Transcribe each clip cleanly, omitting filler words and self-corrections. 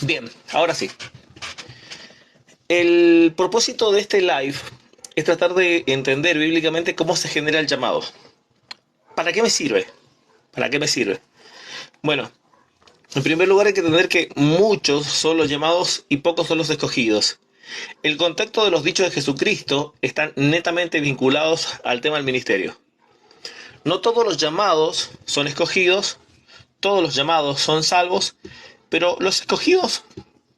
Bien, ahora sí. El propósito de este live es tratar de entender bíblicamente cómo se genera el llamado. ¿Para qué me sirve? ¿Para qué me sirve? Bueno, en primer lugar hay que entender que muchos son los llamados y pocos son los escogidos. El contexto de los dichos de Jesucristo están netamente vinculados al tema del ministerio. No todos los llamados son escogidos, todos los llamados son salvos, pero los escogidos,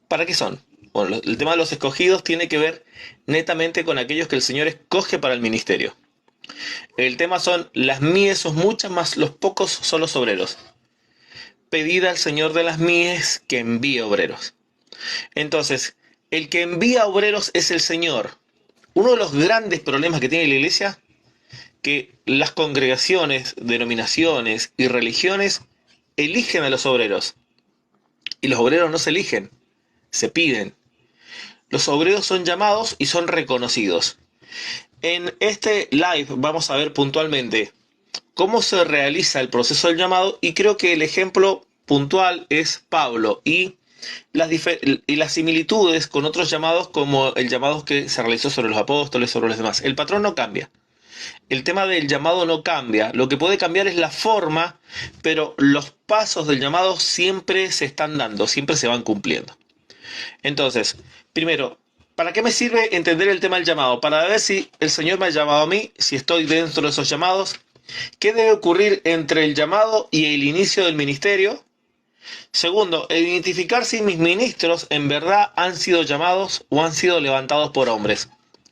¿para qué son? Bueno, el tema de los escogidos tiene que ver netamente con aquellos que el Señor escoge para el ministerio. El tema son las mies son muchas, más los pocos son los obreros. Pedid al Señor de las mies que envíe obreros. Entonces, el que envía obreros es el Señor. Uno de los grandes problemas que tiene la iglesia, que las congregaciones, denominaciones y religiones eligen a los obreros. Y los obreros no se eligen, se piden. Los obreros son llamados y son reconocidos. En este live vamos a ver puntualmente cómo se realiza el proceso del llamado, y creo que el ejemplo puntual es Pablo y las similitudes con otros llamados, como el llamado que se realizó sobre los apóstoles, sobre los demás. El patrón no cambia. El tema del llamado no cambia. Lo que puede cambiar es la forma, pero los pasos del llamado siempre se están dando, siempre se van cumpliendo. Entonces, primero, ¿para qué me sirve entender el tema del llamado? Para ver si el Señor me ha llamado a mí, si estoy dentro de esos llamados. ¿Qué debe ocurrir entre el llamado y el inicio del ministerio? Segundo, identificar si mis ministros en verdad han sido llamados o han sido levantados por hombres.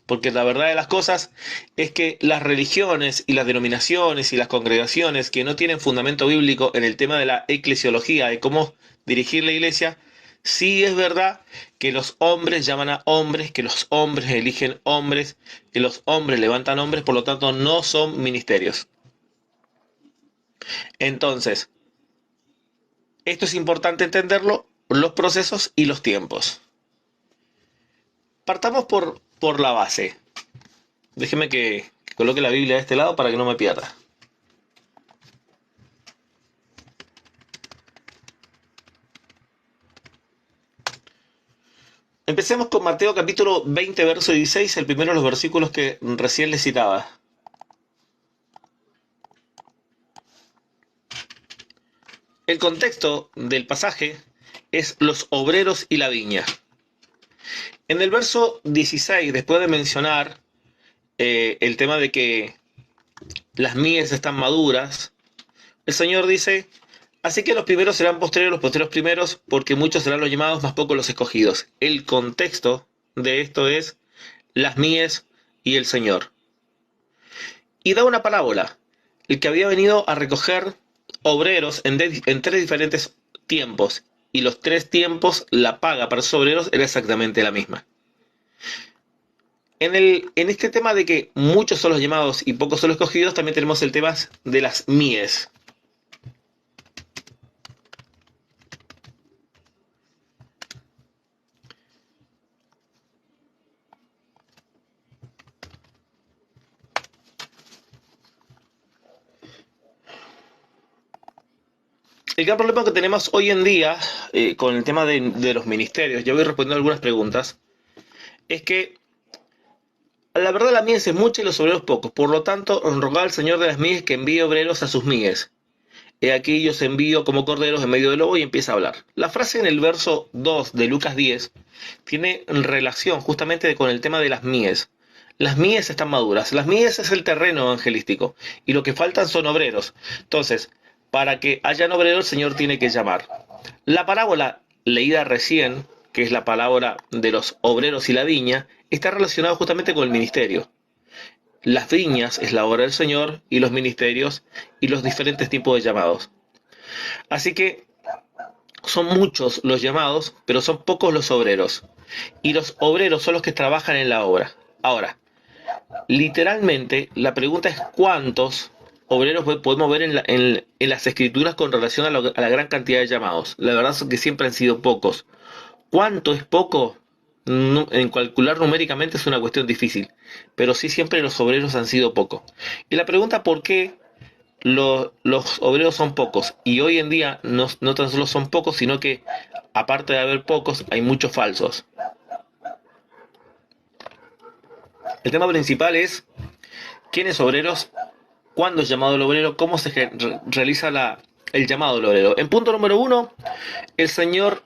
Porque la verdad de las cosas es que las religiones y las denominaciones y las congregaciones que no tienen fundamento bíblico en el tema de la eclesiología, de cómo dirigir la iglesia, sí es verdad que los hombres llaman a hombres, que los hombres eligen hombres, que los hombres levantan hombres, por lo tanto no son ministerios. Entonces, esto es importante entenderlo, los procesos y los tiempos. Partamos por la base. Déjeme que coloque la Biblia de este lado para que no me pierda. Empecemos con Mateo capítulo 20, verso 16, el primero de los versículos que recién les citaba. El contexto del pasaje es los obreros y la viña. En el verso 16, después de mencionar el tema de que las mies están maduras, el Señor dice: así que los primeros serán posteriores, los posteriores primeros, porque muchos serán los llamados, más pocos los escogidos. El contexto de esto es las mies y el Señor. Y da una parábola: el que había venido a recoger obreros en tres diferentes tiempos, y los tres tiempos, la paga para esos obreros era exactamente la misma. En este tema de que muchos son los llamados y pocos son los escogidos, también tenemos el tema de las mies. El gran problema que tenemos hoy en día con el tema de los ministerios, yo voy respondiendo algunas preguntas, es que la verdad la mies es mucha y los obreros pocos. Por lo tanto, rogad al Señor de las mies que envíe obreros a sus mies. He aquí yo os envío como corderos en medio del lobo, y empieza a hablar. La frase en el verso 2 de Lucas 10 tiene relación justamente con el tema de las mies. Las mies están maduras. Las mies es el terreno evangelístico y lo que faltan son obreros. Entonces, para que hayan obreros, el Señor tiene que llamar. La parábola leída recién, que es la palabra de los obreros y la viña, está relacionada justamente con el ministerio. Las viñas es la obra del Señor y los ministerios y los diferentes tipos de llamados. Así que son muchos los llamados, pero son pocos los obreros. Y los obreros son los que trabajan en la obra. Ahora, literalmente, la pregunta es cuántos obreros podemos ver en las escrituras con relación a la gran cantidad de llamados. La verdad es que siempre han sido pocos. ¿Cuánto es poco? No, en calcular numéricamente es una cuestión difícil, pero sí siempre los obreros han sido poco. Y la pregunta ¿por qué los obreros son pocos. Y hoy en día no tan solo son pocos, sino que aparte de haber pocos, hay muchos falsos. El tema principal es quiénes obreros, cuándo es llamado el obrero, cómo se realiza el llamado del obrero. En punto número uno, el señor,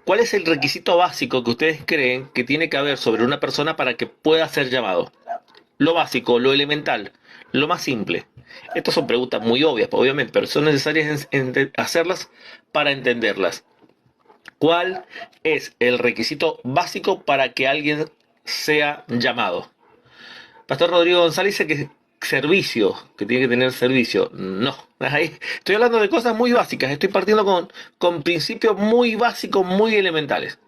¿cuál es el requisito básico que ustedes creen que tiene que haber sobre una persona para que pueda ser llamado? Lo básico, lo elemental, lo más simple. Estas son preguntas muy obvias, obviamente, pero son necesarias hacerlas para entenderlas. ¿Cuál es el requisito básico para que alguien sea llamado? Pastor Rodrigo González dice que servicio, que tiene que tener servicio. No, ahí estoy hablando de cosas muy básicas, estoy partiendo con principios muy básicos, muy elementales.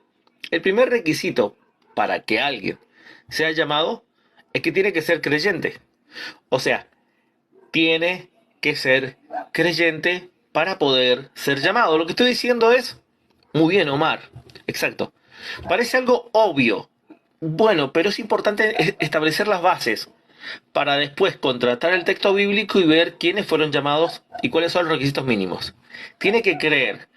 El primer requisito para que alguien sea llamado es que tiene que ser creyente. O sea, tiene que ser creyente para poder ser llamado. Lo que estoy diciendo es, muy bien, Omar, exacto. Parece algo obvio. Bueno, pero es importante establecer las bases para después contrastar el texto bíblico y ver quiénes fueron llamados y cuáles son los requisitos mínimos. Tiene que creer.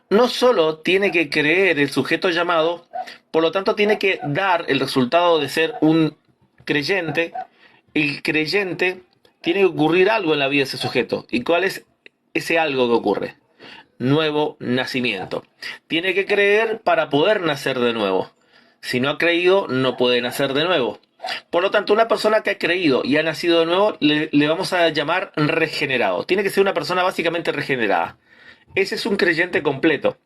No solo tiene que creer el sujeto llamado, por lo tanto tiene que dar el resultado de ser un creyente. El creyente tiene que ocurrir algo en la vida de ese sujeto. ¿Y cuál es ese algo que ocurre? Nuevo nacimiento. Tiene que creer para poder nacer de nuevo. Si no ha creído, no puede nacer de nuevo. Por lo tanto, una persona que ha creído y ha nacido de nuevo, le vamos a llamar regenerado. Tiene que ser una persona básicamente regenerada. Ese es un creyente completo.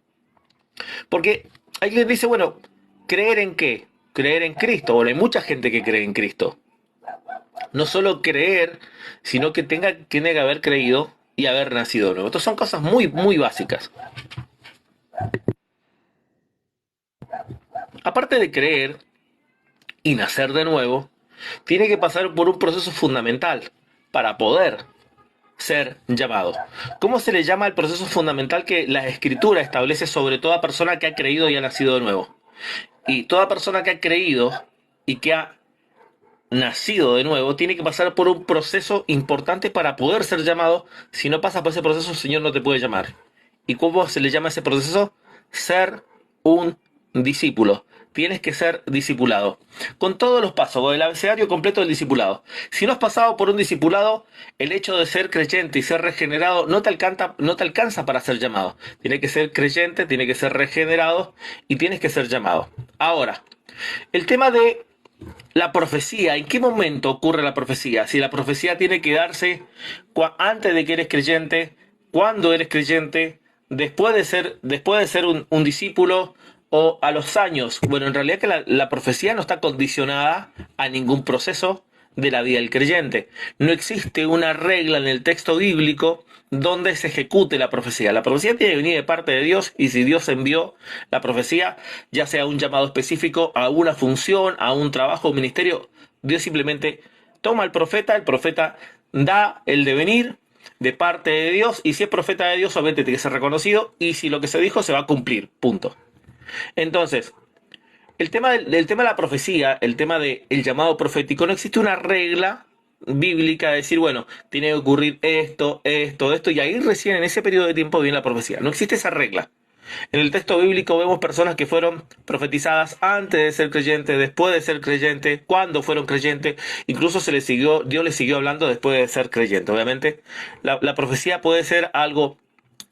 Porque alguien dice, bueno, ¿creer en qué? Creer en Cristo. Bueno, hay mucha gente que cree en Cristo. No solo creer, sino que tiene que haber creído y haber nacido de nuevo. Estas son cosas muy, muy básicas. Aparte de creer y nacer de nuevo, tiene que pasar por un proceso fundamental para poder ser llamado. ¿Cómo se le llama el proceso fundamental que la Escritura establece sobre toda persona que ha creído y ha nacido de nuevo? Y toda persona que ha creído y que ha nacido de nuevo tiene que pasar por un proceso importante para poder ser llamado. Si no pasa por ese proceso, el Señor no te puede llamar. ¿Y cómo se le llama ese proceso? Ser un discípulo. Tienes que ser discipulado. Con todos los pasos, con el abecedario completo del discipulado. Si no has pasado por un discipulado, el hecho de ser creyente y ser regenerado no te alcanza para ser llamado. Tienes que ser creyente, tienes que ser regenerado y tienes que ser llamado. Ahora, el tema de la profecía, ¿en qué momento ocurre la profecía? Si la profecía tiene que darse antes de que eres creyente, cuando eres creyente, después de ser un discípulo o a los años. Bueno, en realidad que la profecía no está condicionada a ningún proceso de la vida del creyente. No existe una regla en el texto bíblico donde se ejecute la profecía. La profecía tiene que venir de parte de Dios y si Dios envió la profecía, ya sea un llamado específico a una función, a un trabajo, un ministerio, Dios simplemente toma al profeta, el profeta da el devenir de parte de Dios y si es profeta de Dios, obviamente tiene que ser reconocido y si lo que se dijo se va a cumplir, punto. Entonces, el tema de la profecía, el tema del llamado profético, no existe una regla bíblica de decir, bueno, tiene que ocurrir esto, y ahí recién en ese periodo de tiempo viene la profecía. No existe esa regla. En el texto bíblico vemos personas que fueron profetizadas antes de ser creyentes, después de ser creyentes, cuando fueron creyentes, incluso Dios les siguió hablando después de ser creyentes. Obviamente, la profecía puede ser algo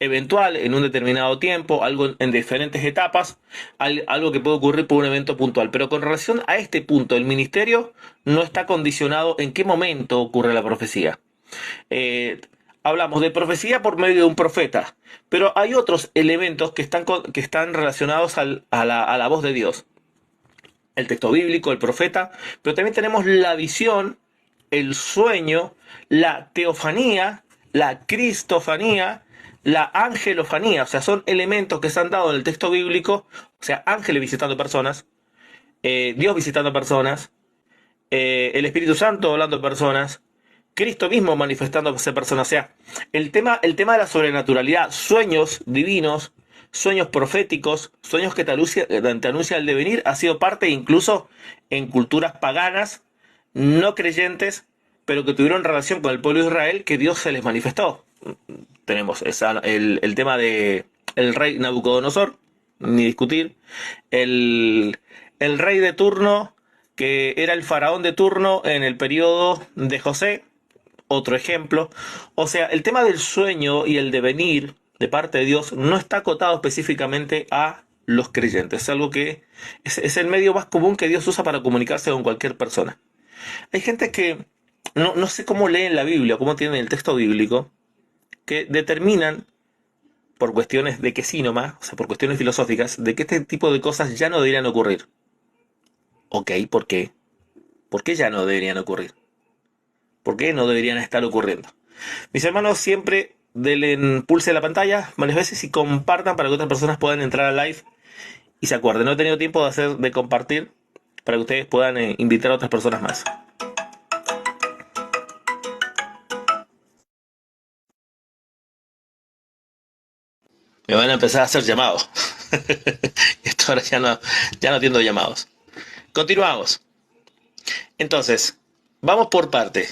eventual en un determinado tiempo, algo en diferentes etapas, algo que puede ocurrir por un evento puntual. Pero con relación a este punto, el ministerio no está condicionado en qué momento ocurre la profecía. Hablamos de profecía por medio de un profeta, pero hay otros elementos que están relacionados a la voz de Dios. El texto bíblico, el profeta, pero también tenemos la visión, el sueño, la teofanía, la cristofanía, la angelofanía, o sea, son elementos que se han dado en el texto bíblico, o sea, ángeles visitando personas, Dios visitando personas, el Espíritu Santo hablando de personas, Cristo mismo manifestándose personas, o sea, el tema de la sobrenaturalidad, sueños divinos, sueños proféticos, sueños que te anuncia el devenir, ha sido parte incluso en culturas paganas, no creyentes, pero que tuvieron relación con el pueblo de Israel, que Dios se les manifestó. Tenemos el tema de el rey Nabucodonosor, ni discutir. El rey de turno, que era el faraón de turno en el periodo de José, otro ejemplo. O sea, el tema del sueño y el devenir de parte de Dios no está acotado específicamente a los creyentes. Es algo que es el medio más común que Dios usa para comunicarse con cualquier persona. Hay gente que no sé cómo leen la Biblia, cómo tienen el texto bíblico, que determinan, por cuestiones de que sí nomás, o sea, por cuestiones filosóficas, de que este tipo de cosas ya no deberían ocurrir. Ok, ¿por qué? ¿Por qué ya no deberían ocurrir? ¿Por qué no deberían estar ocurriendo? Mis hermanos, siempre denle pulse a la pantalla varias veces y compartan para que otras personas puedan entrar al live y se acuerden. No he tenido tiempo de compartir para que ustedes puedan invitar a otras personas más. Me van a empezar a hacer llamados. Esto ahora ya no atiendo llamados. Continuamos. Entonces, vamos por parte.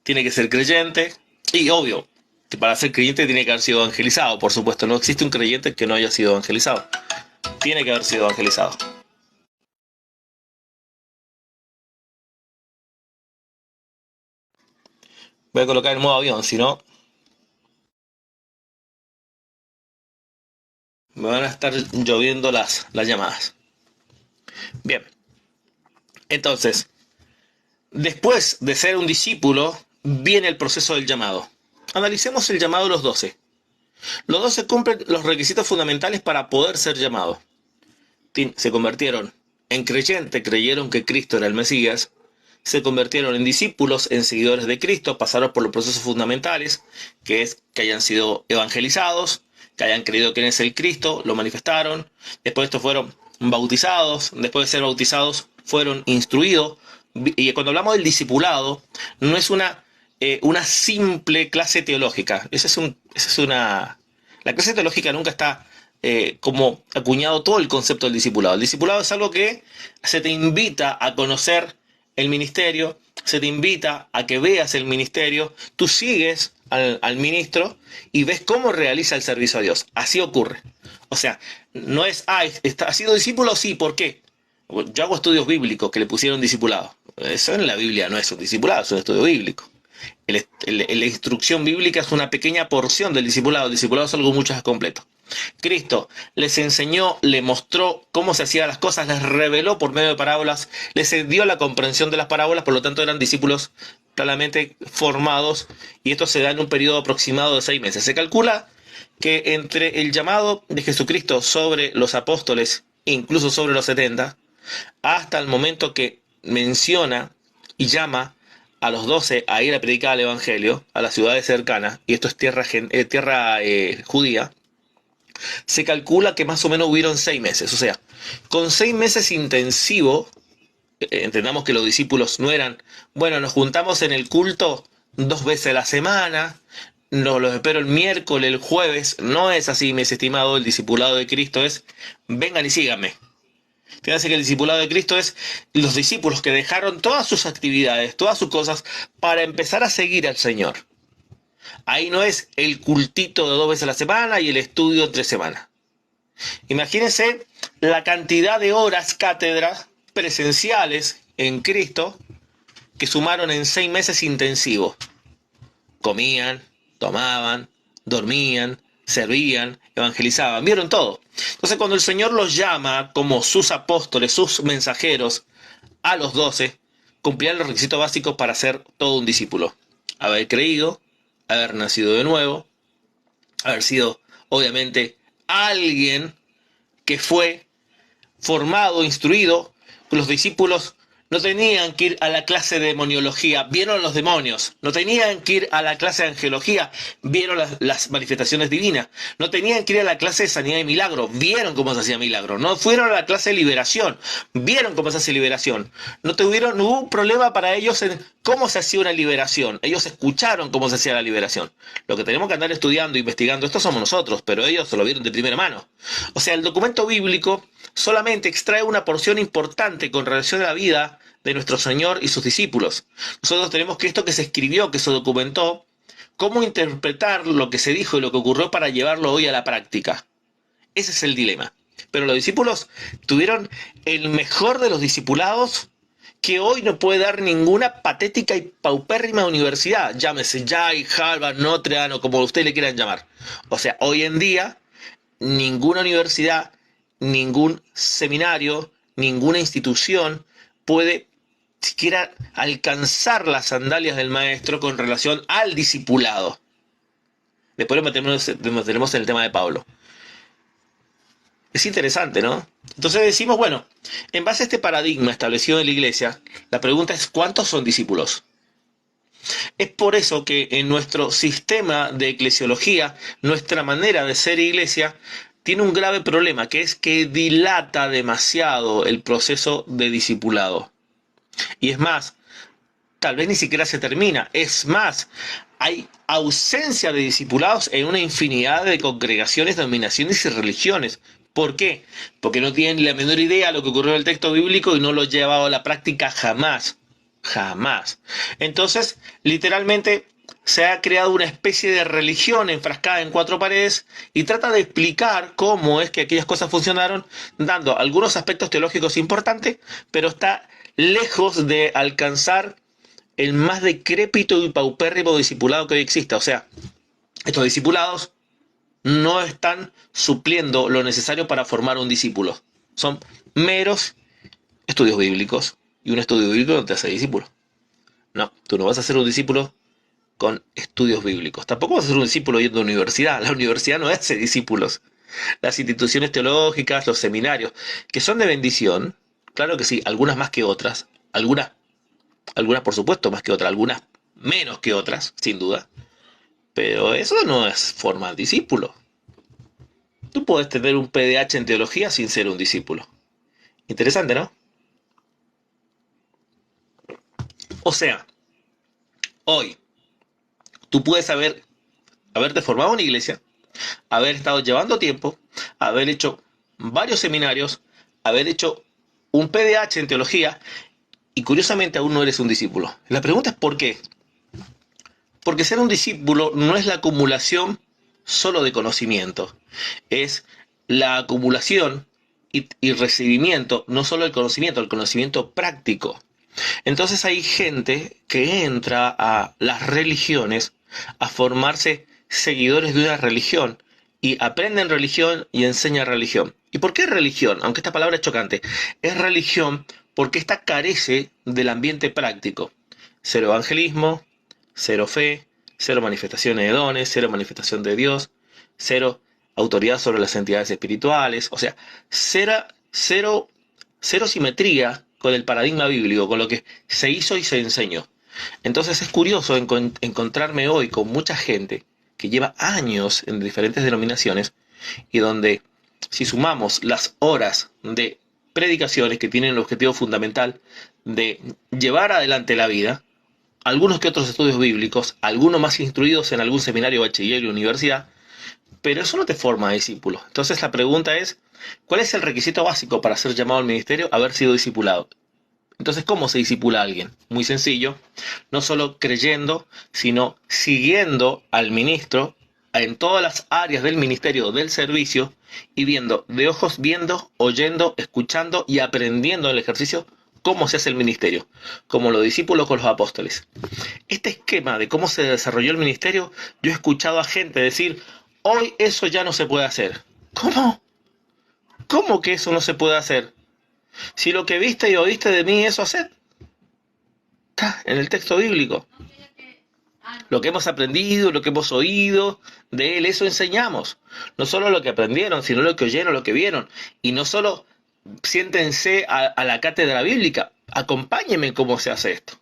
Tiene que ser creyente y obvio que para ser creyente tiene que haber sido evangelizado. Por supuesto, no existe un creyente que no haya sido evangelizado. Tiene que haber sido evangelizado. Voy a colocar el modo avión, si no me van a estar lloviendo las llamadas. Bien, entonces, después de ser un discípulo, viene el proceso del llamado. Analicemos el llamado de los 12. Los 12 cumplen los requisitos fundamentales para poder ser llamados. Se convirtieron en creyentes, creyeron que Cristo era el Mesías, se convirtieron en discípulos, en seguidores de Cristo, pasaron por los procesos fundamentales, que es que hayan sido evangelizados, que hayan creído que Él es el Cristo, lo manifestaron, después de esto fueron bautizados, después de ser bautizados fueron instruidos, y cuando hablamos del discipulado, no es una simple clase teológica, la clase teológica nunca está como acuñado todo el concepto del discipulado. El discipulado es algo que se te invita a conocer el ministerio, se te invita a que veas el ministerio, tú sigues al ministro y ves cómo realiza el servicio a Dios. Así ocurre. O sea, no es, ¿ha sido discípulo? Sí, ¿por qué? Yo hago estudios bíblicos que le pusieron discipulado. Eso en la Biblia no es un discipulado, es un estudio bíblico. La instrucción bíblica es una pequeña porción del discipulado. El discipulado es algo mucho más completo. Cristo les enseñó, les mostró cómo se hacían las cosas, les reveló por medio de parábolas, les dio la comprensión de las parábolas, por lo tanto eran discípulos claramente formados, y esto se da en un periodo aproximado de 6 meses. Se calcula que entre el llamado de Jesucristo sobre los apóstoles, incluso sobre los 70, hasta el momento que menciona y llama a los 12 a ir a predicar el evangelio a las ciudades cercanas, y esto es tierra judía, se calcula que más o menos hubieron 6 meses. O sea, con 6 meses intensivos, entendamos que los discípulos no eran, bueno, nos juntamos en el culto 2 veces a la semana, no los espero el miércoles, el jueves. No es así, mis estimados. El discipulado de Cristo es, vengan y síganme. Fíjense que el discipulado de Cristo es los discípulos que dejaron todas sus actividades, todas sus cosas, para empezar a seguir al Señor. Ahí no es el cultito de 2 veces a la semana y el estudio entre semanas. Imagínense la cantidad de horas cátedras presenciales en Cristo que sumaron en 6 meses intensivos. Comían, tomaban, dormían, servían, evangelizaban, vieron todo. Entonces cuando el Señor los llama como sus apóstoles, sus mensajeros, a los 12, cumplían los requisitos básicos para ser todo un discípulo. Haber creído, haber nacido de nuevo, haber sido, obviamente, alguien que fue formado, instruido. Los discípulos no tenían que ir a la clase de demoniología, vieron los demonios. No tenían que ir a la clase de angelología, vieron las manifestaciones divinas. No tenían que ir a la clase de sanidad y milagro, vieron cómo se hacía milagro. No fueron a la clase de liberación, vieron cómo se hace liberación. No hubo un problema para ellos en cómo se hacía una liberación. Ellos escucharon cómo se hacía la liberación. Lo que tenemos que andar estudiando, investigando, esto somos nosotros, pero ellos se lo vieron de primera mano. O sea, el documento bíblico solamente extrae una porción importante con relación a la vida de nuestro Señor y sus discípulos. Nosotros tenemos que esto que se escribió, que se documentó, cómo interpretar lo que se dijo y lo que ocurrió para llevarlo hoy a la práctica. Ese es el dilema. Pero los discípulos tuvieron el mejor de los discipulados que hoy no puede dar ninguna patética y paupérrima universidad, llámese Yale, Harvard, Notre Dame o como ustedes le quieran llamar. O sea, hoy en día ninguna universidad, ningún seminario, ninguna institución puede siquiera alcanzar las sandalias del maestro con relación al discipulado. Después nos meteremos en el tema de Pablo. Es interesante, ¿no? Entonces decimos, bueno, en base a este paradigma establecido en la iglesia, la pregunta es, ¿cuántos son discípulos? Es por eso que en nuestro sistema de eclesiología, nuestra manera de ser iglesia tiene un grave problema, que es que dilata demasiado el proceso de discipulado. Y es más, tal vez ni siquiera se termina. Es más, hay ausencia de discipulados en una infinidad de congregaciones, denominaciones y religiones. ¿Por qué? Porque no tienen la menor idea de lo que ocurrió en el texto bíblico y no lo han llevado a la práctica jamás. Jamás. Entonces, literalmente se ha creado una especie de religión enfrascada en cuatro paredes y trata de explicar cómo es que aquellas cosas funcionaron, dando algunos aspectos teológicos importantes, pero está lejos de alcanzar el más decrépito y paupérrimo discipulado que hoy exista. O sea, estos discipulados no están supliendo lo necesario para formar un discípulo. Son meros estudios bíblicos. Y un estudio bíblico no te hace discípulo. No, tú no vas a ser un discípulo con estudios bíblicos. Tampoco vas a ser un discípulo yendo a una universidad. La universidad no hace discípulos. Las instituciones teológicas, los seminarios, que son de bendición, claro que sí, algunas más que otras, algunas por supuesto más que otras, algunas menos que otras, sin duda, pero eso no es formar discípulo. Tú puedes tener un PDH en teología sin ser un discípulo. Interesante, ¿no? O sea, hoy tú puedes haberte formado en una iglesia, haber estado llevando tiempo, haber hecho varios seminarios, haber hecho un PDH en teología y curiosamente aún no eres un discípulo. La pregunta es ¿por qué? Porque ser un discípulo no es la acumulación solo de conocimiento, es la acumulación y recibimiento, no solo el conocimiento práctico. Entonces hay gente que entra a las religiones a formarse seguidores de una religión y aprenden religión y enseñan religión. ¿Y por qué religión? Aunque esta palabra es chocante, es religión porque esta carece del ambiente práctico. Cero evangelismo, cero fe, cero manifestaciones de dones, cero manifestación de Dios, cero autoridad sobre las entidades espirituales, o sea, cero simetría con el paradigma bíblico, con lo que se hizo y se enseñó. Entonces es curioso encontrarme hoy con mucha gente que lleva años en diferentes denominaciones y donde si sumamos las horas de predicaciones que tienen el objetivo fundamental de llevar adelante la vida, algunos que otros estudios bíblicos, algunos más instruidos en algún seminario, bachiller y universidad, pero eso no te forma discípulo. Entonces la pregunta es, ¿cuál es el requisito básico para ser llamado al ministerio? Haber sido discipulado. Entonces, ¿cómo se discipula a alguien? Muy sencillo, no solo creyendo, sino siguiendo al ministro en todas las áreas del ministerio, del servicio, y viendo, oyendo, escuchando y aprendiendo en el ejercicio cómo se hace el ministerio, como los discípulos con los apóstoles. Este esquema de cómo se desarrolló el ministerio, yo he escuchado a gente decir, hoy eso ya no se puede hacer. ¿Cómo? ¿Cómo que eso no se puede hacer? Si lo que viste y oíste de mí, eso haced. Está en el texto bíblico. Lo que hemos aprendido, lo que hemos oído de él, eso enseñamos. No solo lo que aprendieron, sino lo que oyeron, lo que vieron. Y no solo siéntense a la cátedra bíblica, acompáñenme cómo se hace esto.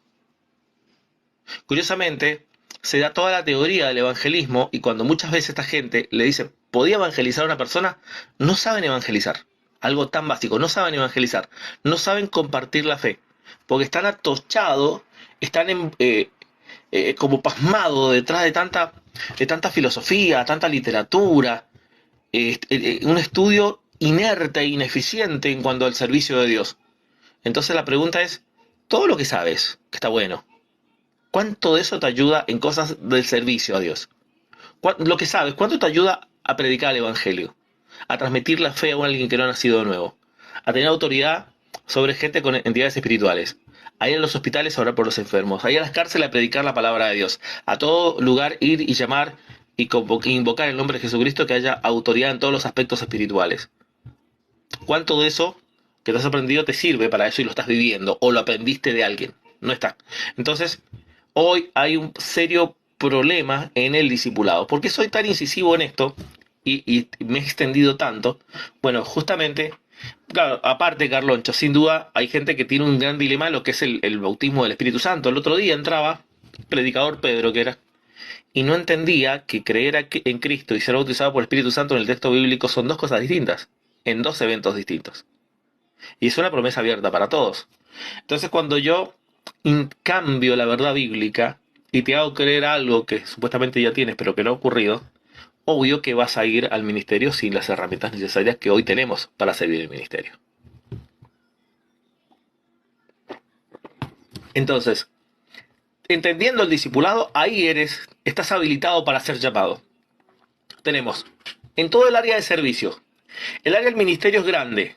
Curiosamente, se da toda la teoría del evangelismo y cuando muchas veces esta gente le dice, ¿podía evangelizar a una persona? No saben evangelizar. Algo tan básico, no saben evangelizar, no saben compartir la fe, porque están atochados, están como pasmados detrás de tanta filosofía, tanta literatura, un estudio inerte e ineficiente en cuanto al servicio de Dios. Entonces la pregunta es, todo lo que sabes, que está bueno, ¿cuánto de eso te ayuda en cosas del servicio a Dios? Lo que sabes, ¿cuánto te ayuda a predicar el Evangelio? A transmitir la fe a alguien que no ha nacido de nuevo. A tener autoridad sobre gente con entidades espirituales. A ir a los hospitales a orar por los enfermos. A ir a las cárceles a predicar la palabra de Dios. A todo lugar ir y llamar y invocar el nombre de Jesucristo, que haya autoridad en todos los aspectos espirituales. ¿Cuánto de eso que te has aprendido te sirve para eso y lo estás viviendo? ¿O lo aprendiste de alguien? No está. Entonces, hoy hay un serio problema en el discipulado. ¿Por qué soy tan incisivo en esto y me he extendido tanto? Bueno, justamente, claro, aparte, Carloncho, sin duda hay gente que tiene un gran dilema en lo que es el bautismo del Espíritu Santo. El otro día entraba, predicador Pedro que era, y no entendía que creer en Cristo y ser bautizado por el Espíritu Santo en el texto bíblico son dos cosas distintas, en dos eventos distintos. Y es una promesa abierta para todos. Entonces, cuando yo cambio la verdad bíblica y te hago creer algo que supuestamente ya tienes pero que no ha ocurrido, obvio que vas a ir al ministerio sin las herramientas necesarias que hoy tenemos para servir el ministerio. Entonces, entendiendo el discipulado, ahí estás habilitado para ser llamado. Tenemos en todo el área de servicio. El área del ministerio es grande.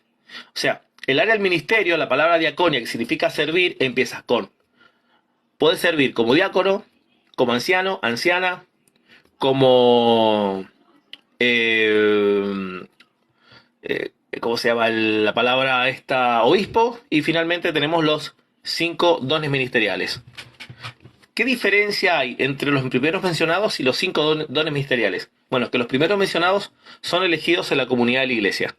O sea, el área del ministerio, la palabra diaconia, que significa servir, empieza con: puedes servir como diácono, como anciano, anciana, como ¿cómo se llama la palabra esta? Obispo. Y finalmente tenemos los 5 dones ministeriales. ¿Qué diferencia hay entre los primeros mencionados y los 5 dones ministeriales? Bueno, que los primeros mencionados son elegidos en la comunidad de la iglesia.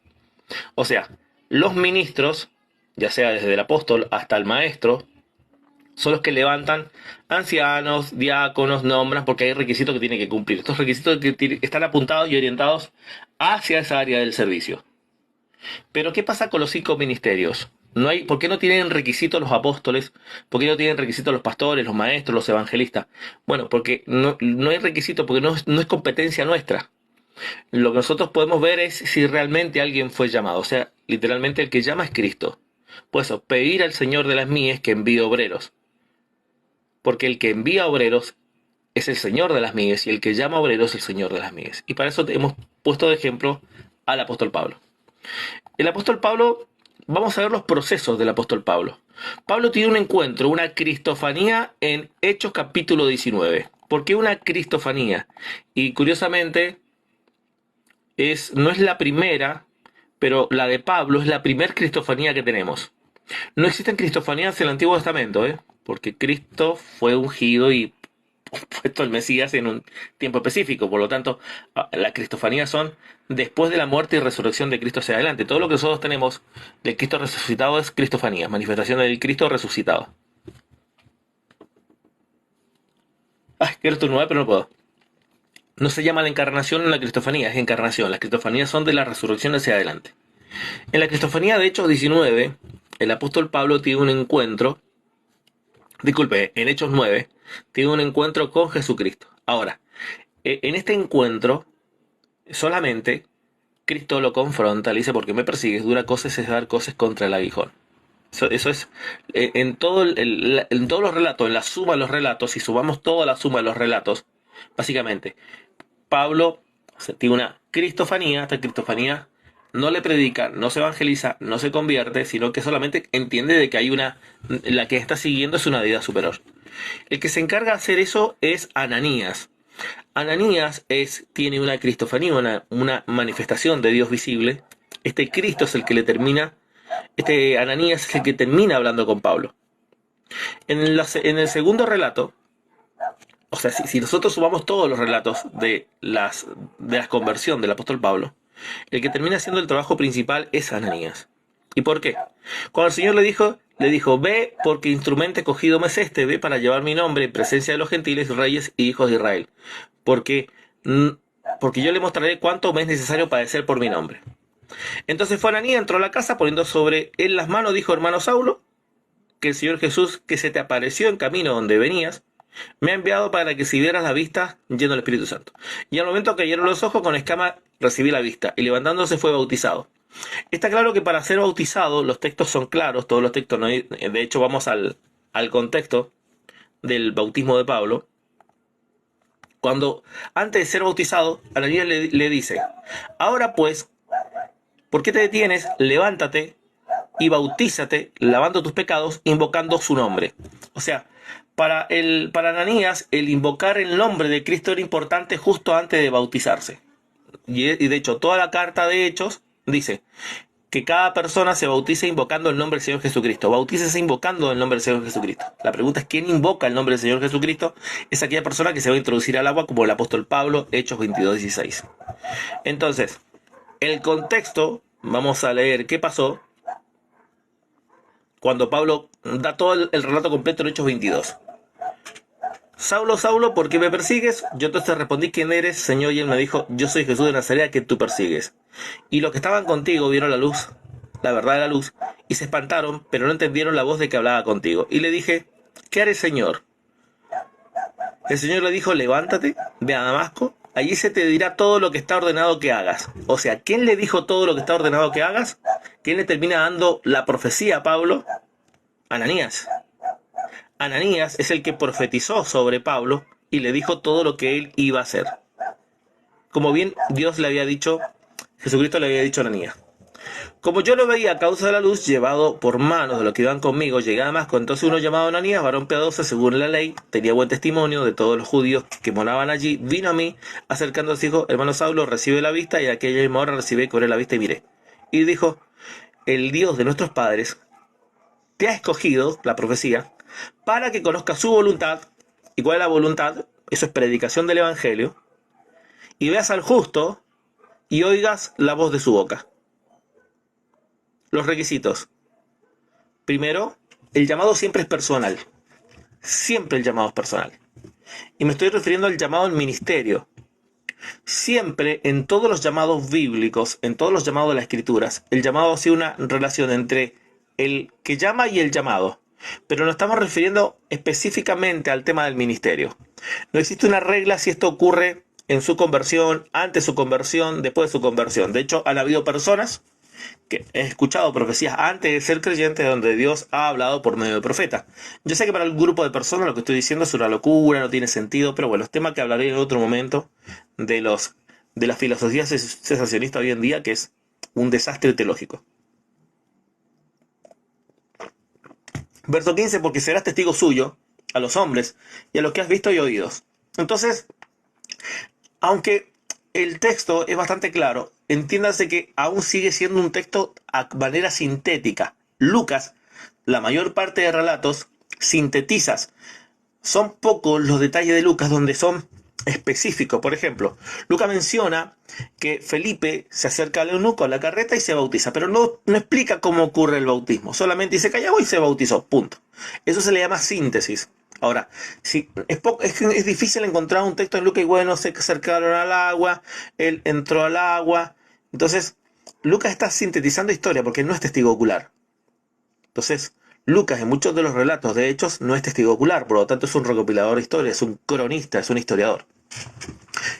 O sea, los ministros, ya sea desde el apóstol hasta el maestro, son los que levantan ancianos, diáconos, nombran, porque hay requisitos que tienen que cumplir. Estos requisitos están apuntados y orientados hacia esa área del servicio. Pero ¿qué pasa con los 5 ministerios? ¿Por qué no tienen requisitos los apóstoles? ¿Por qué no tienen requisitos los pastores, los maestros, los evangelistas? Bueno, porque no hay requisito, porque no es competencia nuestra. Lo que nosotros podemos ver es si realmente alguien fue llamado. O sea, literalmente el que llama es Cristo. Pues eso, pedir al Señor de las mies que envíe obreros. Porque el que envía obreros es el Señor de las mies y el que llama obreros es el Señor de las mies. Y para eso hemos puesto de ejemplo al apóstol Pablo. El apóstol Pablo, vamos a ver los procesos del apóstol Pablo. Pablo tiene un encuentro, una cristofanía en Hechos capítulo 19. ¿Por qué una cristofanía? Y curiosamente, no es la primera, pero la de Pablo es la primer cristofanía que tenemos. No existen cristofanías en el Antiguo Testamento, porque Cristo fue ungido y puesto el Mesías en un tiempo específico. Por lo tanto, las cristofanías son después de la muerte y resurrección de Cristo hacia adelante. Todo lo que nosotros tenemos de Cristo resucitado es cristofanía, manifestación del Cristo resucitado. Quiero estornudar, pero no puedo. No se llama la encarnación en la cristofanía, es encarnación. Las cristofanías son de la resurrección hacia adelante. En la cristofanía de Hechos 19, el apóstol Pablo tiene un encuentro, en Hechos 9, tiene un encuentro con Jesucristo. Ahora, en este encuentro, solamente Cristo lo confronta, le dice: ¿por qué me persigues? Dura cosas es dar cosas contra el aguijón. Eso es en todos los relatos, en la suma de los relatos, si sumamos toda la suma de los relatos, básicamente, Pablo tiene una cristofanía. Esta cristofanía no le predica, no se evangeliza, no se convierte, sino que solamente entiende de que hay la que está siguiendo es una deidad superior. El que se encarga de hacer eso es Ananías. Ananías tiene una cristofanía, una manifestación de Dios visible. Este Cristo es el que Ananías es el que termina hablando con Pablo. En el segundo relato, o sea, si nosotros sumamos todos los relatos de la conversión del apóstol Pablo, el que termina haciendo el trabajo principal es Ananías. ¿Y por qué? Cuando el Señor le dijo: ve, porque instrumento escogido me es ve para llevar mi nombre en presencia de los gentiles, reyes y hijos de Israel. Porque yo le mostraré cuánto me es necesario padecer por mi nombre. Entonces fue Ananías, entró a la casa, poniendo sobre él las manos, dijo: hermano Saulo, que el Señor Jesús, que se te apareció en camino donde venías, me ha enviado para que si vieras la vista lleno del Espíritu Santo. Y al momento que cayeron los ojos, con escama recibí la vista, y levantándose fue bautizado. Está claro que para ser bautizado los textos son claros, todos los textos, de hecho vamos al contexto del bautismo de Pablo. Cuando antes de ser bautizado, Ananías le dice, ahora pues, ¿por qué te detienes? Levántate y bautízate, lavando tus pecados, invocando su nombre. O sea, para Ananías, el invocar el nombre de Cristo era importante justo antes de bautizarse. Y de hecho, toda la carta de Hechos dice que cada persona se bautice invocando el nombre del Señor Jesucristo. Bautícese invocando el nombre del Señor Jesucristo. La pregunta es, ¿quién invoca el nombre del Señor Jesucristo? Es aquella persona que se va a introducir al agua, como el apóstol Pablo, Hechos 22:16. Entonces, el contexto, vamos a leer qué pasó cuando Pablo da todo el relato completo en Hechos 22. Saulo, Saulo, ¿por qué me persigues? Yo entonces respondí, ¿quién eres, Señor? Y él me dijo, yo soy Jesús de Nazaret, a quien tú persigues. Y los que estaban contigo vieron la luz, la verdad de la luz, y se espantaron, pero no entendieron la voz de que hablaba contigo. Y le dije, ¿qué haré, Señor? El Señor le dijo, levántate, ve a Damasco, allí se te dirá todo lo que está ordenado que hagas. O sea, ¿quién le dijo todo lo que está ordenado que hagas? ¿Quién le termina dando la profecía a Pablo? Ananías. Ananías es el que profetizó sobre Pablo y le dijo todo lo que él iba a hacer. Como bien Dios le había dicho, Jesucristo le había dicho a Ananías. Como yo lo veía a causa de la luz, llevado por manos de los que iban conmigo, llegué a Damasco. Entonces uno llamado Ananías, varón piadoso según la ley, tenía buen testimonio de todos los judíos que moraban allí, vino a mí, acercándose y dijo, hermano Saulo, recibe la vista, y a aquella misma hora recibí y cobré la vista y miré. Y dijo, el Dios de nuestros padres te ha escogido, la profecía, para que conozcas su voluntad. ¿Y cuál es la voluntad? Eso es predicación del Evangelio. Y veas al justo y oigas la voz de su boca. Los requisitos. Primero, el llamado siempre es personal. Siempre el llamado es personal. Y me estoy refiriendo al llamado al ministerio. Siempre, en todos los llamados bíblicos, en todos los llamados de las escrituras, el llamado ha sido una relación entre el que llama y el llamado. Pero nos estamos refiriendo específicamente al tema del ministerio. No existe una regla si esto ocurre en su conversión, antes de su conversión, después de su conversión. De hecho, han habido personas que he escuchado profecías antes de ser creyentes donde Dios ha hablado por medio de profeta. Yo sé que para el grupo de personas lo que estoy diciendo es una locura, no tiene sentido, pero bueno, es tema que hablaré en otro momento de la filosofía cesacionista hoy en día, que es un desastre teológico. Verso 15, porque serás testigo suyo a los hombres y a los que has visto y oído. Entonces, aunque el texto es bastante claro, entiéndase que aún sigue siendo un texto a manera sintética. Lucas, la mayor parte de relatos, sintetizas. Son pocos los detalles de Lucas donde son específicos. Por ejemplo, Lucas menciona que Felipe se acerca al eunuco a la carreta y se bautiza, pero no explica cómo ocurre el bautismo. Solamente dice callado y se bautizó. Punto. Eso se le llama síntesis. Ahora, si es difícil encontrar un texto en Lucas y bueno, se acercaron al agua, él entró al agua. Entonces, Lucas está sintetizando historia porque no es testigo ocular. Entonces, Lucas en muchos de los relatos de Hechos no es testigo ocular, por lo tanto es un recopilador de historia, es un cronista, es un historiador.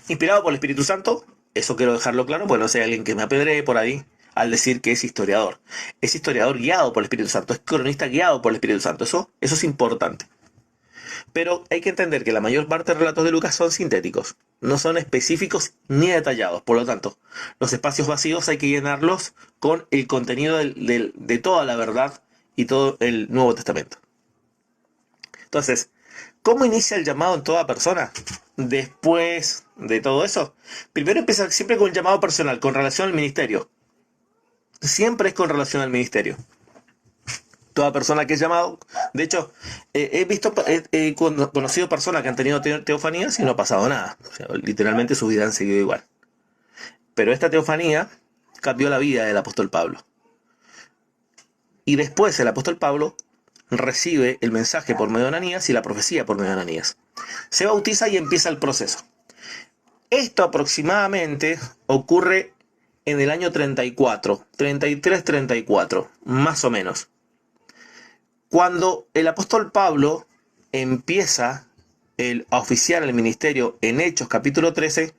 Inspirado por el Espíritu Santo, eso quiero dejarlo claro, porque no sé, alguien que me apedree por ahí al decir que es historiador. Es historiador guiado por el Espíritu Santo, es cronista guiado por el Espíritu Santo, eso es importante. Pero hay que entender que la mayor parte de relatos de Lucas son sintéticos, no son específicos ni detallados. Por lo tanto, los espacios vacíos hay que llenarlos con el contenido de toda la verdad y todo el Nuevo Testamento. Entonces, ¿cómo inicia el llamado en toda persona? Después de todo eso, primero empieza siempre con un llamado personal, con relación al ministerio. Siempre es con relación al ministerio. Toda persona que es llamado, de hecho, he conocido personas que han tenido teofanías y no ha pasado nada. O sea, literalmente su vida han seguido igual. Pero esta teofanía cambió la vida del apóstol Pablo. Y después el apóstol Pablo recibe el mensaje por medio de Ananías y la profecía por medio de Ananías. Se bautiza y empieza el proceso. Esto aproximadamente ocurre en el año 34, 33, 34, más o menos. Cuando el apóstol Pablo empieza a oficiar el ministerio en Hechos capítulo 13,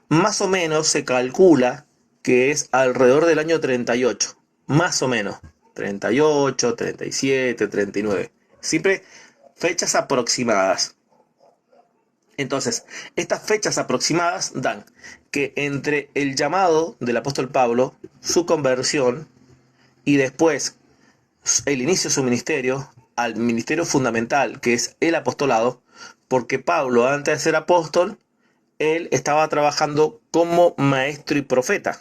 más o menos se calcula que es alrededor del año 38, más o menos. 38, 37, 39. Siempre fechas aproximadas. Entonces, estas fechas aproximadas dan que entre el llamado del apóstol Pablo, su conversión y después el inicio de su ministerio, al ministerio fundamental que es el apostolado, porque Pablo antes de ser apóstol, él estaba trabajando como maestro y profeta.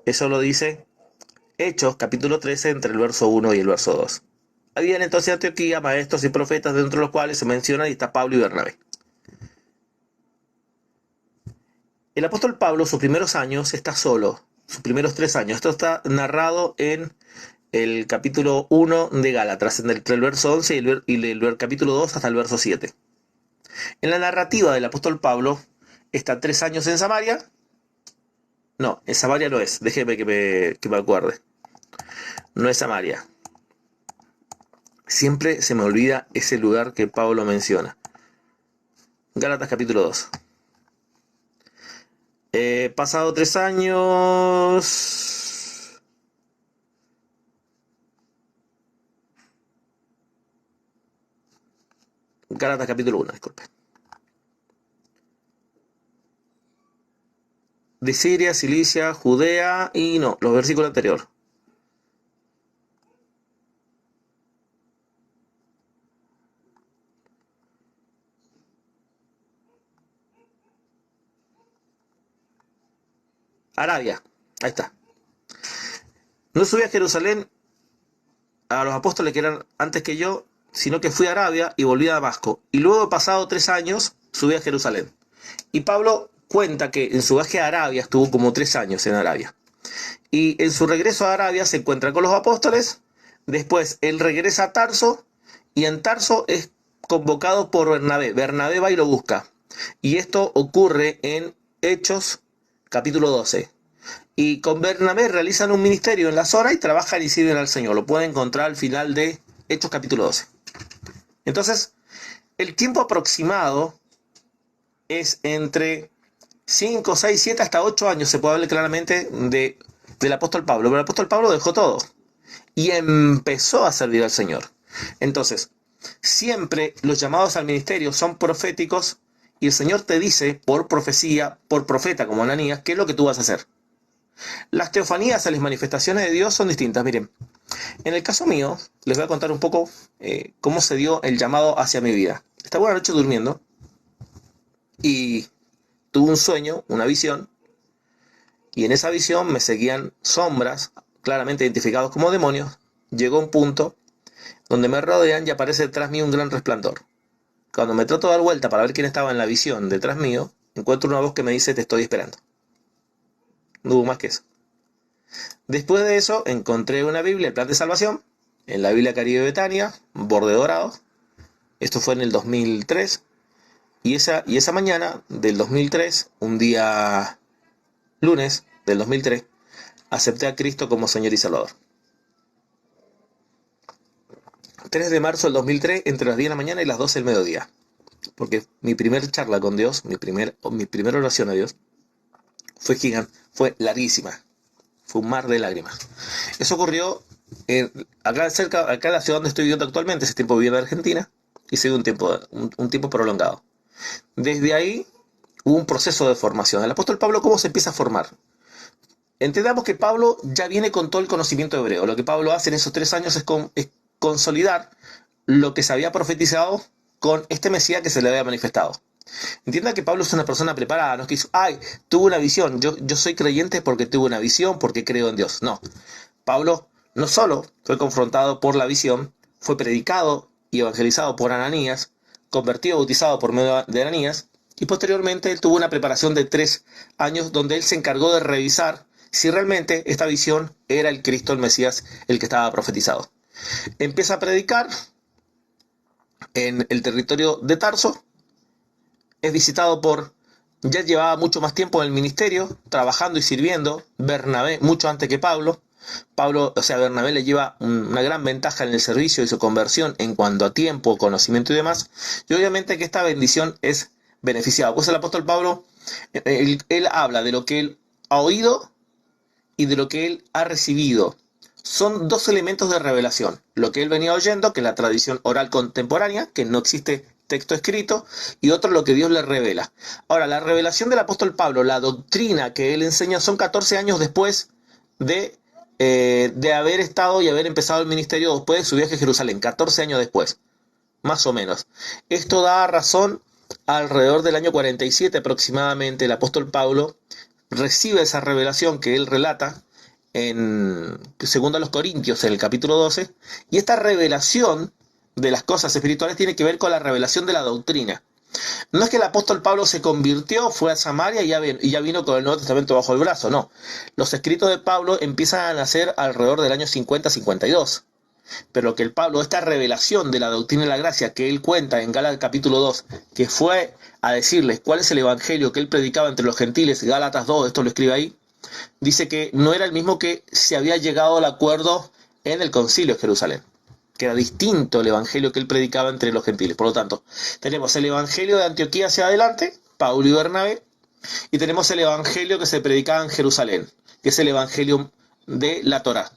Eso lo dice Hechos capítulo 13 entre el verso 1 y el verso 2. Habían entonces en Antioquía maestros y profetas, dentro de los cuales se menciona y está Pablo y Bernabé. El apóstol Pablo, sus primeros años, está solo, sus primeros 3 años. Esto está narrado en el capítulo 1 de Gálatas, entre el verso 11 y el capítulo 2 hasta el verso 7. En la narrativa del apóstol Pablo, está 3 años en Samaria. No, en Samaria no es, déjeme que me acuerde. No es Samaria. Siempre se me olvida ese lugar que Pablo menciona. Gálatas capítulo 2. Pasado 3 años. Gálatas capítulo 1, disculpe. De Siria, Cilicia, Judea y no, los versículos anteriores. Arabia, ahí está. No subí a Jerusalén a los apóstoles que eran antes que yo, sino que fui a Arabia y volví a Damasco. Y luego, pasado 3 años, subí a Jerusalén. Y Pablo cuenta que en su viaje a Arabia estuvo como 3 años en Arabia. Y en su regreso a Arabia se encuentra con los apóstoles. Después él regresa a Tarso y en Tarso es convocado por Bernabé. Bernabé va y lo busca. Y esto ocurre en Hechos capítulo 12. Y con Bernabé realizan un ministerio en la zona y trabajan y sirven al Señor. Lo pueden encontrar al final de Hechos capítulo 12. Entonces, el tiempo aproximado es entre 5, 6, 7 hasta 8 años, se puede hablar claramente del apóstol Pablo. Pero el apóstol Pablo dejó todo y empezó a servir al Señor. Entonces, siempre los llamados al ministerio son proféticos y el Señor te dice por profecía, por profeta como Ananías, qué es lo que tú vas a hacer. Las teofanías a las manifestaciones de Dios son distintas. Miren, en el caso mío, les voy a contar un poco cómo se dio el llamado hacia mi vida. Estaba una noche durmiendo y tuve un sueño, una visión, y en esa visión me seguían sombras, claramente identificados como demonios. Llegó un punto donde me rodean y aparece detrás mío un gran resplandor. Cuando me trato de dar vuelta para ver quién estaba en la visión detrás mío, encuentro una voz que me dice: te estoy esperando. No hubo más que eso. Después de eso encontré una Biblia, el plan de salvación, en la Biblia Caribe Betania, borde dorado. Esto fue en el 2003. Y esa mañana del 2003, un día lunes del 2003, acepté a Cristo como Señor y Salvador. 3 de marzo del 2003, entre las 10 de la mañana y las 12 del mediodía. Porque mi primer charla con Dios, mi primera oración a Dios, fue gigante, fue larguísima. Fue un mar de lágrimas. Eso ocurrió acá en la ciudad donde estoy viviendo actualmente. Ese tiempo vivía en Argentina y se dio un tiempo prolongado. Desde ahí hubo un proceso de formación. El apóstol Pablo, ¿cómo se empieza a formar? Entendamos que Pablo ya viene con todo el conocimiento hebreo. Lo que Pablo hace en esos 3 años es consolidar lo que se había profetizado con este Mesías que se le había manifestado. Entienda que Pablo es una persona preparada, no es que dice: ay, tuve una visión, yo soy creyente porque tuve una visión, porque creo en Dios. No, Pablo no solo fue confrontado por la visión, fue predicado y evangelizado por Ananías, convertido, bautizado por medio de Ananías, y posteriormente él tuvo una preparación de 3 años donde él se encargó de revisar si realmente esta visión era el Cristo, el Mesías, el que estaba profetizado. Empieza a predicar en el territorio de Tarso. Es visitado ya llevaba mucho más tiempo en el ministerio, trabajando y sirviendo, Bernabé mucho antes que Pablo. Bernabé le lleva una gran ventaja en el servicio y su conversión en cuanto a tiempo, conocimiento y demás. Y obviamente que esta bendición es beneficiada. Pues el apóstol Pablo, él habla de lo que él ha oído y de lo que él ha recibido. Son dos elementos de revelación. Lo que él venía oyendo, que es la tradición oral contemporánea, que no existe texto escrito, y otro lo que Dios le revela. Ahora, la revelación del apóstol Pablo, la doctrina que él enseña, son 14 años después de haber estado y haber empezado el ministerio después de su viaje a Jerusalén, 14 años después, más o menos. Esto da razón alrededor del año 47 aproximadamente. El apóstol Pablo recibe esa revelación que él relata en segundo a los Corintios, en el capítulo 12, y esta revelación de las cosas espirituales tiene que ver con la revelación de la doctrina. No es que el apóstol Pablo se convirtió, fue a Samaria y ya vino con el Nuevo Testamento bajo el brazo, no. Los escritos de Pablo empiezan a nacer alrededor del año 50-52. Pero que el Pablo, esta revelación de la doctrina de la gracia que él cuenta en Gálatas capítulo 2, que fue a decirles cuál es el evangelio que él predicaba entre los gentiles, Gálatas 2, esto lo escribe ahí, dice que no era el mismo que se había llegado al acuerdo en el concilio de Jerusalén, que era distinto el evangelio que él predicaba entre los gentiles. Por lo tanto, tenemos el evangelio de Antioquía hacia adelante, Pablo y Bernabé, y tenemos el evangelio que se predicaba en Jerusalén, que es el evangelio de la Torá,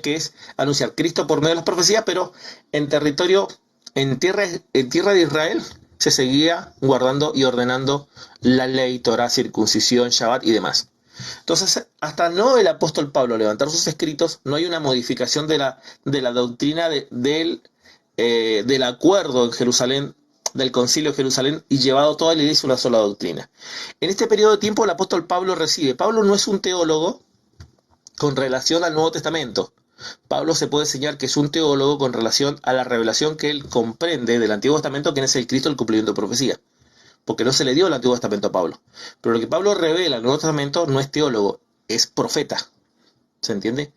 que es anunciar Cristo por medio de las profecías, pero en territorio, en tierra de Israel, se seguía guardando y ordenando la ley, Torá, circuncisión, Shabbat y demás. Entonces, hasta no el apóstol Pablo levantar sus escritos, no hay una modificación de la doctrina del acuerdo en Jerusalén, del concilio de Jerusalén, y llevado toda la iglesia a una sola doctrina. En este periodo de tiempo el apóstol Pablo recibe. Pablo no es un teólogo con relación al Nuevo Testamento. Pablo se puede enseñar que es un teólogo con relación a la revelación que él comprende del Antiguo Testamento, que es el Cristo, el cumplimiento de profecía, porque no se le dio el Antiguo Testamento a Pablo. Pero lo que Pablo revela en el Nuevo Testamento no es teólogo, es profeta. ¿Se entiende?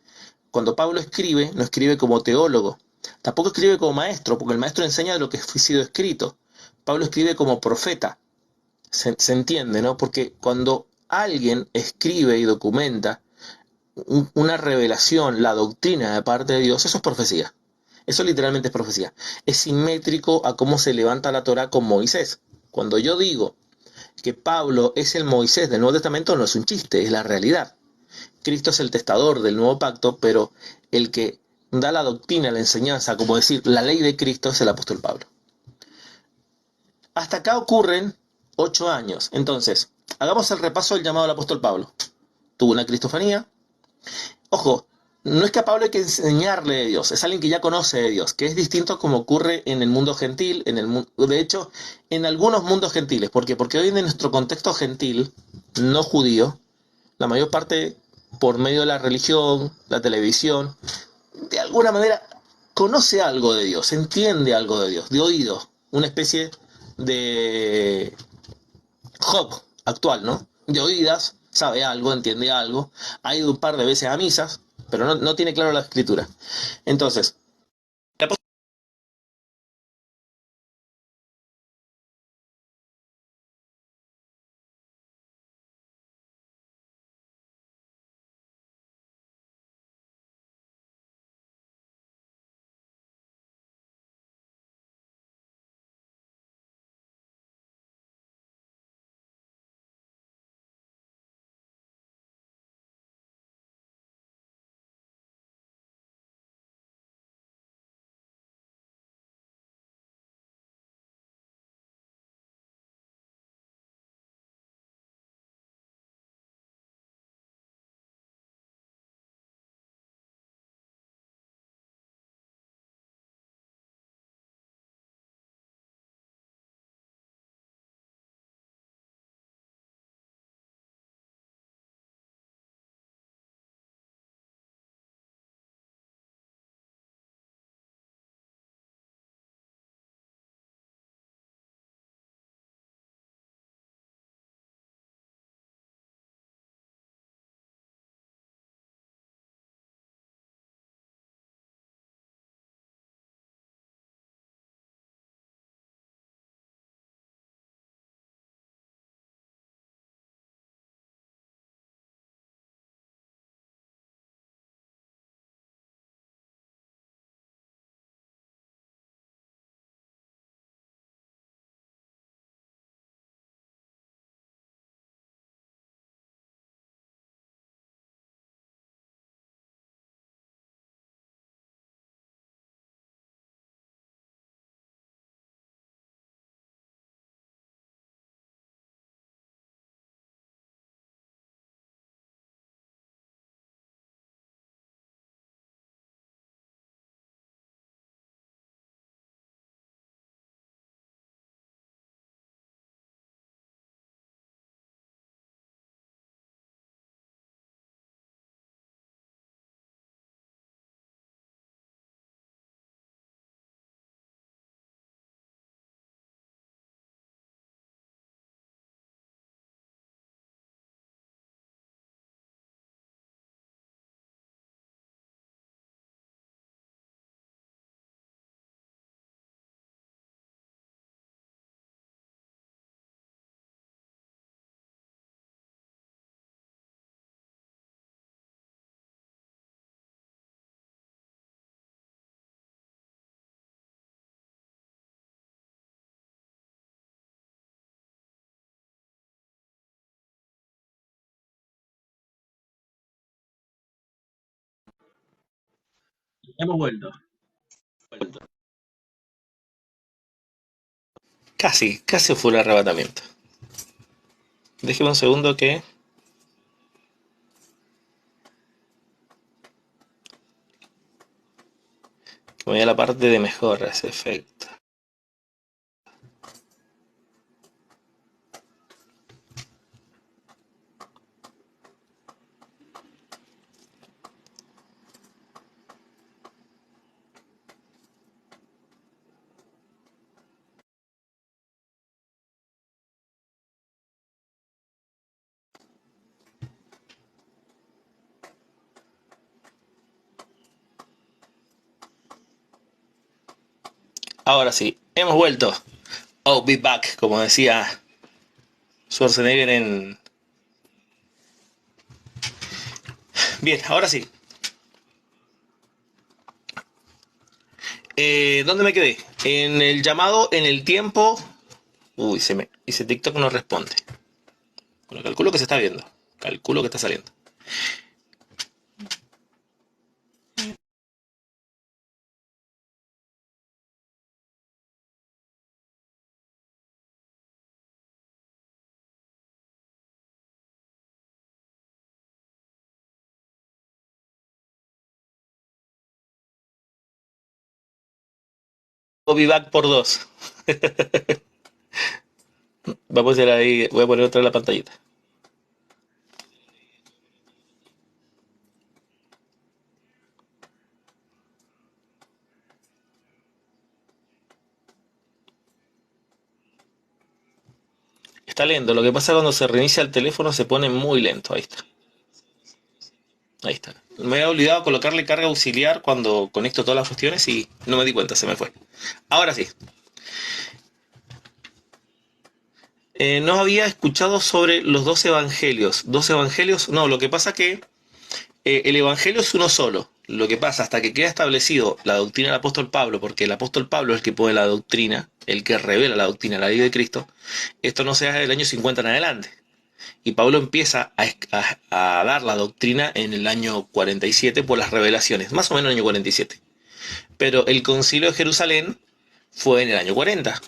Cuando Pablo escribe, no escribe como teólogo, tampoco escribe como maestro, porque el maestro enseña de lo que ha sido escrito. Pablo escribe como profeta. Se entiende, ¿no? Porque cuando alguien escribe y documenta una revelación, la doctrina de parte de Dios, eso es profecía. Eso literalmente es profecía. Es simétrico a cómo se levanta la Torá con Moisés. Cuando yo digo que Pablo es el Moisés del Nuevo Testamento, no es un chiste, es la realidad. Cristo es el testador del nuevo pacto, pero el que da la doctrina, la enseñanza, como decir, la ley de Cristo, es el apóstol Pablo. Hasta acá ocurren 8 años. Entonces, hagamos el repaso del llamado del apóstol Pablo. Tuvo una cristofanía. Ojo, no es que a Pablo hay que enseñarle de Dios, es alguien que ya conoce de Dios, que es distinto como ocurre en el mundo gentil, de hecho, en algunos mundos gentiles. ¿Por qué? Porque hoy en nuestro contexto gentil, no judío, la mayor parte, por medio de la religión, la televisión, de alguna manera conoce algo de Dios, entiende algo de Dios, de oído, una especie de Job actual, ¿no? De oídas, sabe algo, entiende algo, ha ido un par de veces a misas, pero no tiene claro la escritura. Entonces, Hemos vuelto. Casi fue un arrebatamiento. Déjeme un segundo que me voy a la parte de mejora ese efecto. Ahora sí, hemos vuelto. Oh, be back, como decía Schwarzenegger en... Bien, ahora sí. ¿Dónde me quedé? En el llamado, en el tiempo... Uy, dice TikTok no responde. Bueno, calculo que se está viendo. Calculo que está saliendo. Oh, be back por dos. Vamos a ir ahí, voy a poner otra en la pantallita. Está lento. Lo que pasa cuando se reinicia el teléfono se pone muy lento. Ahí está. Ahí está. Me había olvidado colocarle carga auxiliar cuando conecto todas las cuestiones y no me di cuenta, se me fue. Ahora sí. No había escuchado sobre los dos evangelios. ¿Dos evangelios? No, lo que pasa que el evangelio es uno solo. Lo que pasa hasta que queda establecido la doctrina del apóstol Pablo, porque el apóstol Pablo es el que pone la doctrina, el que revela la doctrina, la ley de Cristo, esto no se hace del año 50 en adelante. Y Pablo empieza a dar la doctrina en el año 47 por las revelaciones, más o menos en el año 47. Pero el concilio de Jerusalén fue en el año 40.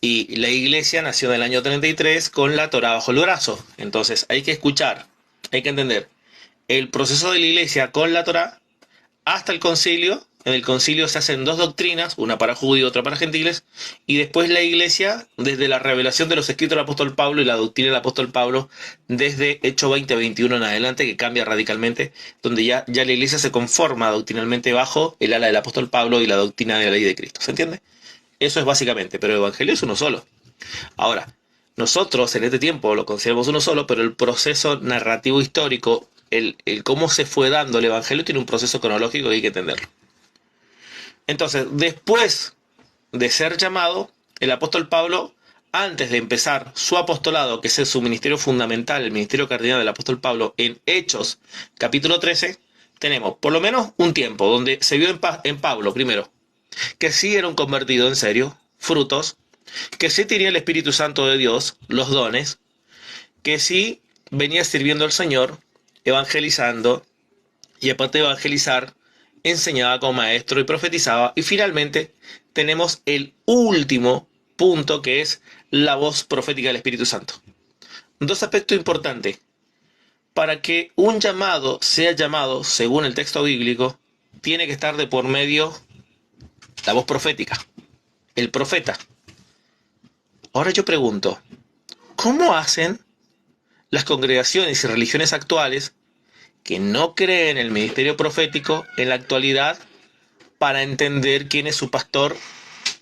Y la iglesia nació en el año 33 con la Torá bajo el brazo. Entonces hay que escuchar, hay que entender el proceso de la iglesia con la Torá hasta el concilio. En el concilio se hacen dos doctrinas, una para judíos y otra para gentiles, y después la iglesia, desde la revelación de los escritos del apóstol Pablo y la doctrina del apóstol Pablo, desde Hechos 20-21 en adelante, que cambia radicalmente, donde ya la iglesia se conforma doctrinalmente bajo el ala del apóstol Pablo y la doctrina de la ley de Cristo. ¿Se entiende? Eso es básicamente, pero el evangelio es uno solo. Ahora, nosotros en este tiempo lo consideramos uno solo, pero el proceso narrativo histórico, el cómo se fue dando el evangelio, tiene un proceso cronológico que hay que entenderlo. Entonces, después de ser llamado, el apóstol Pablo, antes de empezar su apostolado, que es su ministerio fundamental, el ministerio cardinal del apóstol Pablo, en Hechos capítulo 13, tenemos por lo menos un tiempo donde se vio en Pablo, primero, que sí era un convertido en serio, frutos, que sí tenía el Espíritu Santo de Dios, los dones, que sí venía sirviendo al Señor, evangelizando, y aparte de evangelizar, enseñaba como maestro y profetizaba. Y finalmente tenemos el último punto, que es la voz profética del Espíritu Santo. Dos aspectos importantes. Para que un llamado sea llamado, según el texto bíblico, tiene que estar de por medio la voz profética, el profeta. Ahora yo pregunto, ¿cómo hacen las congregaciones y religiones actuales que no creen en el ministerio profético en la actualidad para entender quién es su pastor,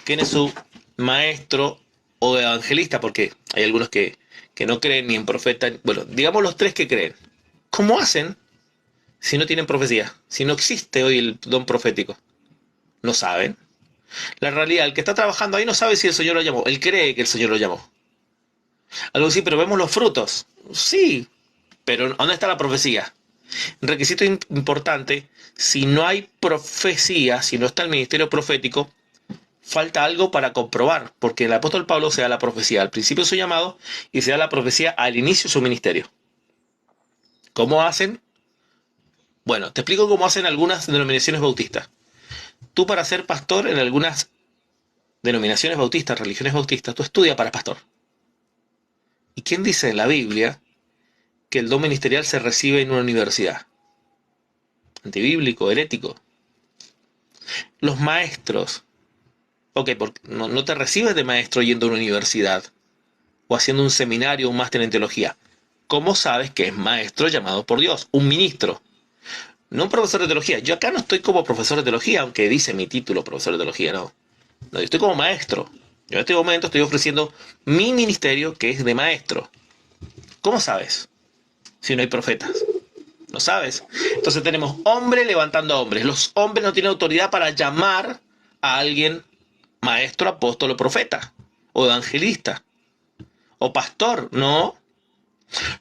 quién es su maestro o evangelista? Porque hay algunos que no creen ni en profeta. Bueno, digamos los tres que creen. ¿Cómo hacen si no tienen profecía? Si no existe hoy el don profético. No saben. La realidad, el que está trabajando ahí no sabe si el Señor lo llamó. Él cree que el Señor lo llamó. Algo así, pero vemos los frutos. Sí, pero ¿dónde está la profecía? Requisito importante, si no hay profecía, si no está el ministerio profético, falta algo para comprobar, porque el apóstol Pablo se da la profecía al principio de su llamado y se da la profecía al inicio de su ministerio. ¿Cómo hacen? Bueno, te explico cómo hacen algunas denominaciones bautistas. Tú para ser pastor en algunas denominaciones bautistas, religiones bautistas, tú estudias para pastor. ¿Y quién dice en la Biblia que el don ministerial se recibe en una universidad? Antibíblico, herético. Los maestros. Ok, porque no te recibes de maestro yendo a una universidad o haciendo un seminario o un máster en teología. ¿Cómo sabes que es maestro llamado por Dios? Un ministro. No un profesor de teología. Yo acá no estoy como profesor de teología, aunque dice mi título profesor de teología, no. No, yo estoy como maestro. Yo en este momento estoy ofreciendo mi ministerio que es de maestro. ¿Cómo sabes? Si no hay profetas. ¿No sabes? Entonces tenemos hombres levantando a hombres. Los hombres no tienen autoridad para llamar a alguien maestro, apóstol o profeta. O evangelista. O pastor. No.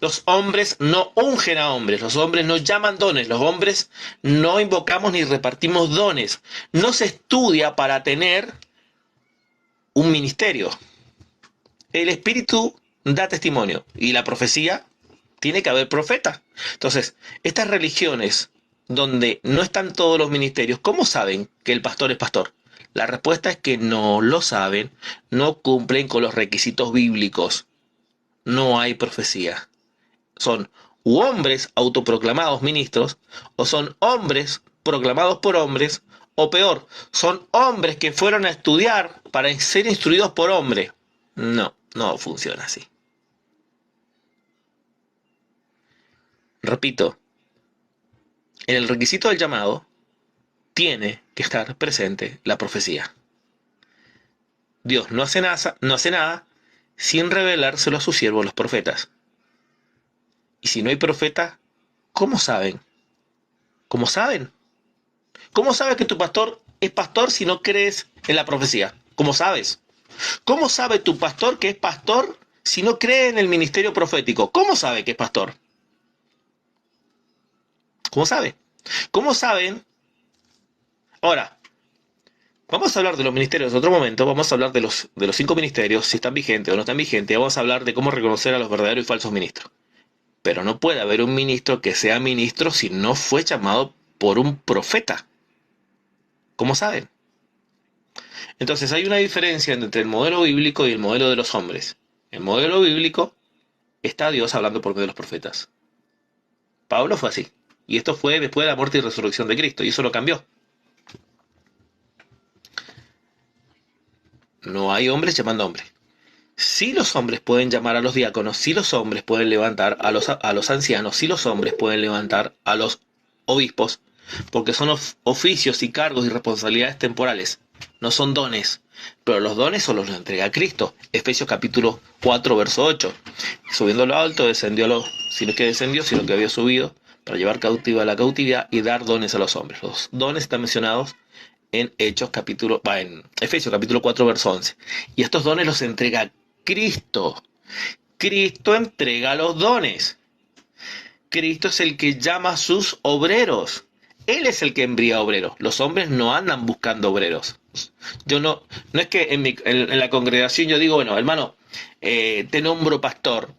Los hombres no ungen a hombres. Los hombres no llaman dones. Los hombres no invocamos ni repartimos dones. No se estudia para tener un ministerio. El Espíritu da testimonio. Y la profecía, tiene que haber profeta. Entonces, estas religiones donde no están todos los ministerios, ¿cómo saben que el pastor es pastor? La respuesta es que no lo saben, no cumplen con los requisitos bíblicos. No hay profecía. Son u hombres autoproclamados ministros, o son hombres proclamados por hombres, o peor, son hombres que fueron a estudiar para ser instruidos por hombres. No, no funciona así. Repito, en el requisito del llamado tiene que estar presente la profecía. Dios no hace nada sin revelárselo a sus siervos los profetas. Y si no hay profeta, ¿cómo saben? ¿Cómo saben? ¿Cómo sabes que tu pastor es pastor si no crees en la profecía? ¿Cómo sabes? ¿Cómo sabe tu pastor que es pastor si no cree en el ministerio profético? ¿Cómo sabe que es pastor? ¿Cómo sabe? ¿Cómo saben? Ahora, vamos a hablar de los ministerios en otro momento, vamos a hablar de los 5 ministerios, si están vigentes o no están vigentes, vamos a hablar de cómo reconocer a los verdaderos y falsos ministros. Pero no puede haber un ministro que sea ministro si no fue llamado por un profeta. ¿Cómo saben? Entonces hay una diferencia entre el modelo bíblico y el modelo de los hombres. El modelo bíblico está Dios hablando por medio de los profetas. Pablo fue así. Y esto fue después de la muerte y resurrección de Cristo. Y eso lo cambió. No hay hombres llamando a hombres. Sí los hombres pueden llamar a los diáconos, sí los hombres pueden levantar a los ancianos, sí los hombres pueden levantar a los obispos, porque son oficios y cargos y responsabilidades temporales, no son dones. Pero los dones solo los entrega Cristo. Efesios capítulo 4, verso 8. Subiendo a lo alto, descendió sino que había subido, para llevar cautiva la cautividad y dar dones a los hombres. Los dones están mencionados en en Efesios capítulo 4, verso 11. Y estos dones los entrega Cristo. Cristo entrega los dones. Cristo es el que llama a sus obreros. Él es el que envía obreros. Los hombres no andan buscando obreros. Yo no es que en la congregación yo digo, bueno, hermano, te nombro pastor.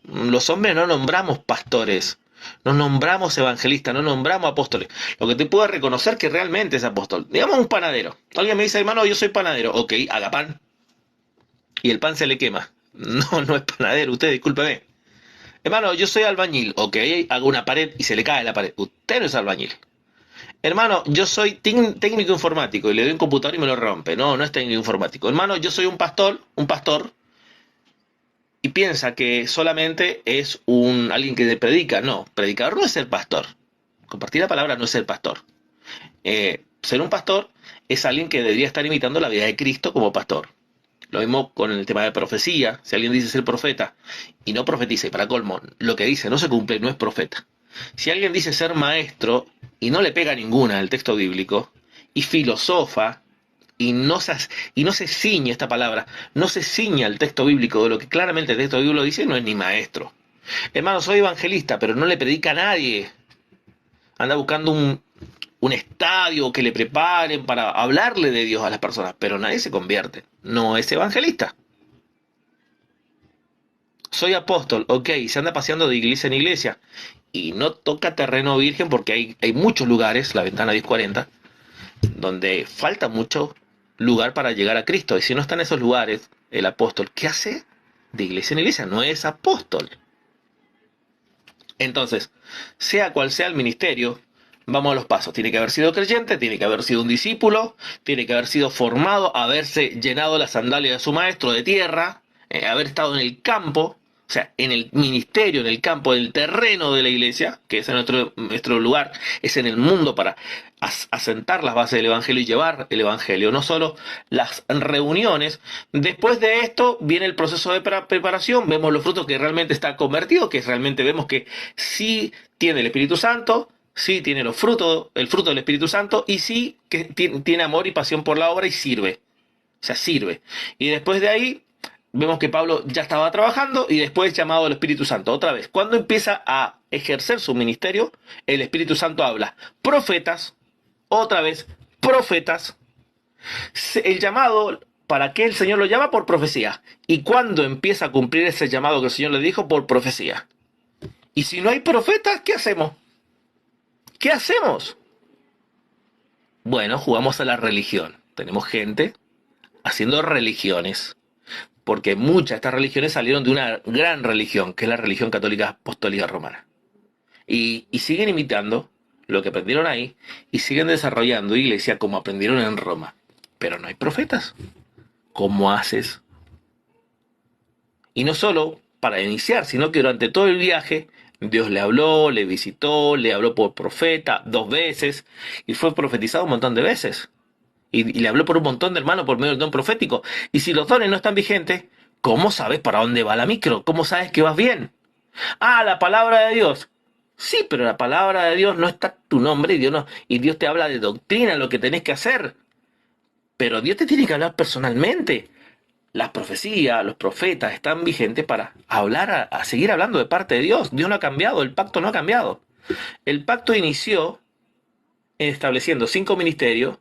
Los hombres no nombramos pastores, no nombramos evangelistas, no nombramos apóstoles. Lo que te puedo reconocer que realmente es apóstol. Digamos un panadero. Alguien me dice, hermano, yo soy panadero. Ok, haga pan. Y el pan se le quema. No, no es panadero, usted discúlpeme. Hermano, yo soy albañil. Ok, hago una pared y se le cae la pared. Usted no es albañil. Hermano, yo soy técnico informático y le doy un computador y me lo rompe. No, no es técnico informático. Hermano, yo soy un pastor, y piensa que solamente es alguien que predica. No, predicador no es ser pastor. Compartir la palabra no es ser pastor. Ser un pastor es alguien que debería estar imitando la vida de Cristo como pastor. Lo mismo con el tema de profecía. Si alguien dice ser profeta y no profetiza, y para colmo, lo que dice no se cumple, no es profeta. Si alguien dice ser maestro y no le pega ninguna al texto bíblico, y filosofa, y no se ciñe esta palabra, no se ciñe al texto bíblico de lo que claramente el texto bíblico dice, no es ni maestro. Hermano, soy evangelista, pero no le predica a nadie. Anda buscando un estadio que le preparen para hablarle de Dios a las personas, pero nadie se convierte. No es evangelista. Soy apóstol, ok, se anda paseando de iglesia en iglesia y no toca terreno virgen porque hay muchos lugares, la ventana 1040, donde falta mucho lugar para llegar a Cristo. Y si no está en esos lugares, el apóstol, ¿qué hace? De iglesia en iglesia, no es apóstol. Entonces, sea cual sea el ministerio, vamos a los pasos. Tiene que haber sido creyente, tiene que haber sido un discípulo, tiene que haber sido formado, haberse llenado la sandalia de su maestro de tierra, haber estado en el campo, o sea, en el ministerio, en el campo, en el terreno de la iglesia, que es en nuestro lugar, es en el mundo para asentar las bases del evangelio y llevar el evangelio, no solo las reuniones. Después de esto viene el proceso de preparación, vemos los frutos que realmente está convertido, que realmente vemos que sí tiene el Espíritu Santo, sí tiene los frutos, el fruto del Espíritu Santo, y sí que tiene amor y pasión por la obra y sirve. O sea, sirve. Y después de ahí vemos que Pablo ya estaba trabajando y después llamado al Espíritu Santo. Otra vez, cuando empieza a ejercer su ministerio, el Espíritu Santo habla. Profetas, otra vez, profetas. El llamado, ¿para qué el Señor lo llama? Por profecía. Y cuando empieza a cumplir ese llamado que el Señor le dijo, por profecía. Y si no hay profetas, ¿qué hacemos? ¿Qué hacemos? Bueno, jugamos a la religión. Tenemos gente haciendo religiones. Porque muchas de estas religiones salieron de una gran religión, que es la religión católica apostólica romana. Y siguen imitando lo que aprendieron ahí y siguen desarrollando iglesia como aprendieron en Roma. Pero no hay profetas. ¿Cómo haces? Y no solo para iniciar, sino que durante todo el viaje Dios le habló, le visitó, le habló por profeta 2 veces y fue profetizado un montón de veces. Y le habló por un montón de hermanos por medio del don profético. Y si los dones no están vigentes, ¿cómo sabes para dónde va la micro? ¿Cómo sabes que vas bien? Ah, la palabra de Dios. Sí, pero la palabra de Dios no está tu nombre y Dios te habla de doctrina, lo que tenés que hacer. Pero Dios te tiene que hablar personalmente. Las profecías, los profetas están vigentes para hablar, a seguir hablando de parte de Dios. Dios no ha cambiado, el pacto no ha cambiado. El pacto inició estableciendo 5 ministerios.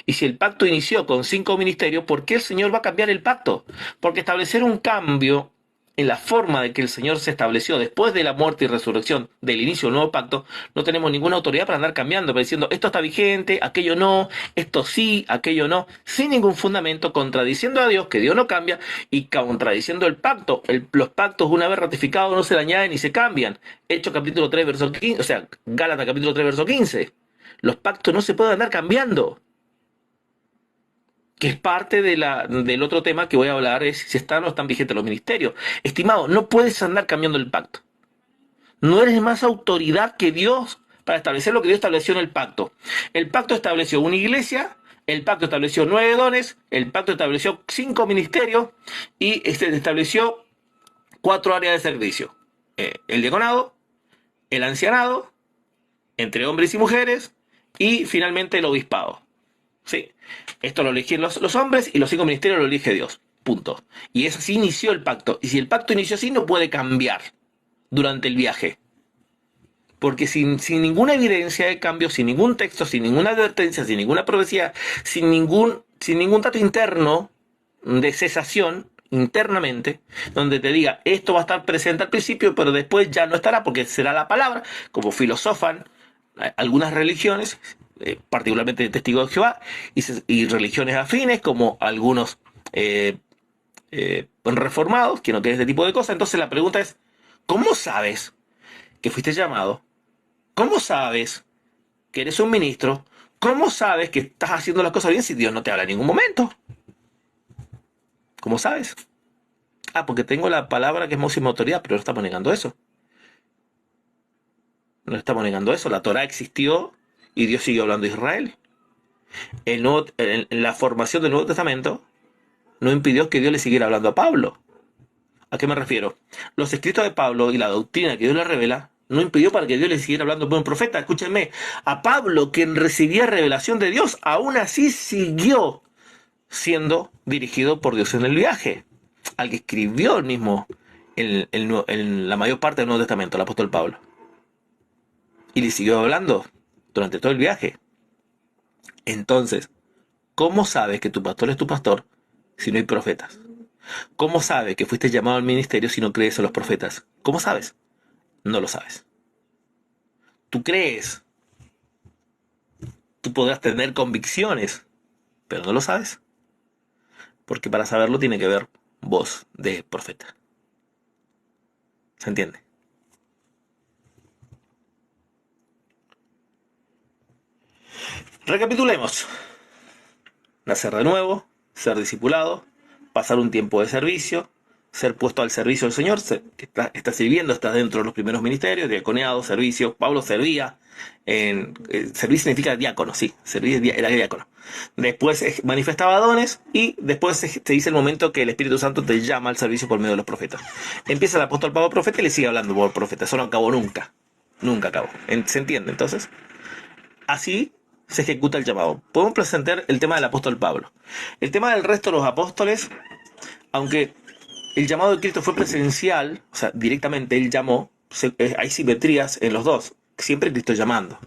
Y si el pacto inició con 5 ministerios, ¿por qué el Señor va a cambiar el pacto? Porque establecer un cambio en la forma de que el Señor se estableció después de la muerte y resurrección del inicio del nuevo pacto, no tenemos ninguna autoridad para andar cambiando, para diciendo esto está vigente, aquello no, esto sí, aquello no, sin ningún fundamento, contradiciendo a Dios, que Dios no cambia, y contradiciendo el pacto. Los pactos una vez ratificados no se le añaden ni se cambian. Hechos capítulo 3 verso 15, o sea, Gálatas capítulo 3 verso 15. Los pactos no se pueden andar cambiando, que es parte del otro tema que voy a hablar, es si están o no están vigentes los ministerios. Estimado, no puedes andar cambiando el pacto. No eres más autoridad que Dios para establecer lo que Dios estableció en el pacto. El pacto estableció una iglesia, el pacto estableció 9 dones, el pacto estableció 5 ministerios y estableció 4 áreas de servicio. El diaconado, el ancianado, entre hombres y mujeres, y finalmente el obispado. Sí, esto lo eligen los hombres y los 5 ministerios lo elige Dios. Punto. Y es así inició el pacto. Y si el pacto inició así, no puede cambiar durante el viaje. Porque sin ninguna evidencia de cambio, sin ningún texto, sin ninguna advertencia, sin ninguna profecía, sin ningún dato interno de cesación internamente, donde te diga esto va a estar presente al principio, pero después ya no estará porque será la palabra, como filosofan algunas religiones, particularmente testigos de Jehová, y religiones afines, como algunos reformados, que no tienen este tipo de cosas. Entonces la pregunta es, ¿cómo sabes que fuiste llamado? ¿Cómo sabes que eres un ministro? ¿Cómo sabes que estás haciendo las cosas bien si Dios no te habla en ningún momento? ¿Cómo sabes? Ah, porque tengo la palabra que es máxima autoridad, pero no estamos negando eso. No estamos negando eso. La Torah existió y Dios siguió hablando a Israel. En la formación del Nuevo Testamento no impidió que Dios le siguiera hablando a Pablo. ¿A qué me refiero? Los escritos de Pablo y la doctrina que Dios le revela no impidió para que Dios le siguiera hablando por un profeta. Escúchenme, a Pablo, quien recibía revelación de Dios, aún así siguió siendo dirigido por Dios en el viaje. Al que escribió el mismo en la mayor parte del Nuevo Testamento, el apóstol Pablo. Y le siguió hablando durante todo el viaje. Entonces, ¿cómo sabes que tu pastor es tu pastor si no hay profetas? ¿Cómo sabes que fuiste llamado al ministerio si no crees en los profetas? ¿Cómo sabes? No lo sabes. Tú crees, tú podrás tener convicciones, pero no lo sabes. Porque para saberlo tiene que ver voz de profeta. ¿Se entiende? Recapitulemos. Nacer de nuevo, ser discipulado, pasar un tiempo de servicio, ser puesto al servicio del Señor, que está sirviendo, está dentro de los primeros ministerios, diaconeado, servicio. Pablo servía. Servir significa diácono, sí, servir era diácono. Después manifestaba dones y después se dice el momento que el Espíritu Santo te llama al servicio por medio de los profetas. Empieza el apóstol Pablo profeta y le sigue hablando por profeta. Eso no acabó nunca. Nunca acabó. ¿Se entiende? Entonces, así se ejecuta el llamado. Podemos presentar el tema del apóstol Pablo. El tema del resto de los apóstoles, aunque el llamado de Cristo fue presencial, o sea, directamente él llamó, hay simetrías en los dos, siempre Cristo llamando.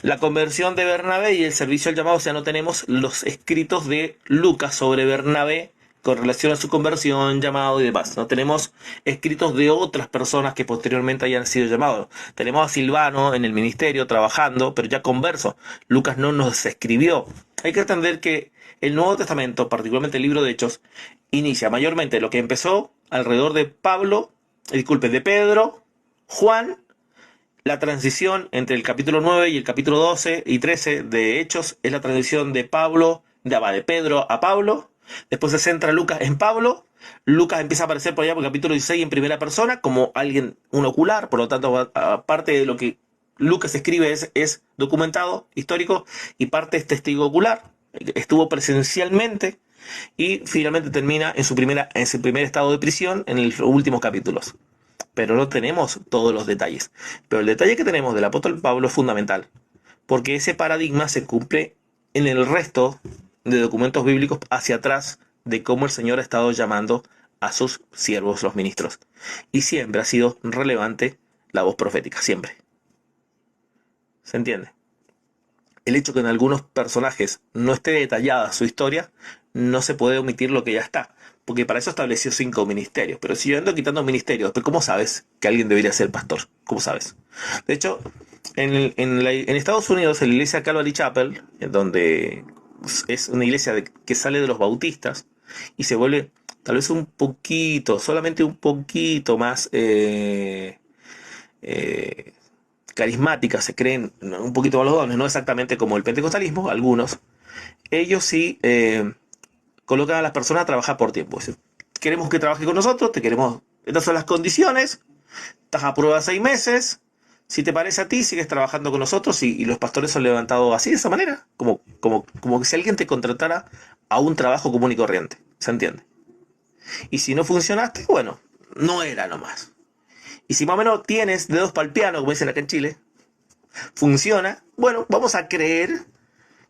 La conversión de Bernabé y el servicio al llamado, o sea, no tenemos los escritos de Lucas sobre Bernabé con relación a su conversión, llamado y demás. No tenemos escritos de otras personas que posteriormente hayan sido llamados. Tenemos a Silvano en el ministerio trabajando, pero ya converso. Lucas no nos escribió. Hay que entender que el Nuevo Testamento, particularmente el libro de Hechos, inicia mayormente lo que empezó alrededor de de Pedro, Juan. La transición entre el capítulo 9 y el capítulo 12 y 13 de Hechos es la transición de de Pedro a Pablo. Después se centra Lucas en Pablo. Lucas empieza a aparecer por allá por el capítulo 16 en primera persona como un ocular. Por lo tanto, aparte de lo que Lucas escribe es documentado, histórico, y parte es testigo ocular. Estuvo presencialmente y finalmente termina en su primer estado de prisión en los últimos capítulos. Pero no tenemos todos los detalles. Pero el detalle que tenemos del apóstol Pablo es fundamental, porque ese paradigma se cumple en el resto de documentos bíblicos hacia atrás de cómo el Señor ha estado llamando a sus siervos, los ministros. Y siempre ha sido relevante la voz profética, siempre. ¿Se entiende? El hecho que en algunos personajes no esté detallada su historia, no se puede omitir lo que ya está. Porque para eso estableció 5 ministerios. Pero si yo ando quitando ministerios, ¿pero cómo sabes que alguien debería ser pastor? ¿Cómo sabes? De hecho, en Estados Unidos, en la iglesia Calvary Chapel, donde es una iglesia que sale de los bautistas y se vuelve tal vez un poquito, solamente un poquito más carismática, se creen un poquito más los dones, no exactamente como el pentecostalismo, algunos. Ellos sí colocan a las personas a trabajar por tiempo. Es decir, queremos que trabaje con nosotros, estas son las condiciones, estás a prueba 6 meses, si te parece a ti, sigues trabajando con nosotros y los pastores son levantados así, de esa manera, como que si alguien te contratara a un trabajo común y corriente, ¿se entiende? Y si no funcionaste, bueno, no era nomás. Y si más o menos tienes dedos para el piano, como dicen acá en Chile, funciona, bueno, vamos a creer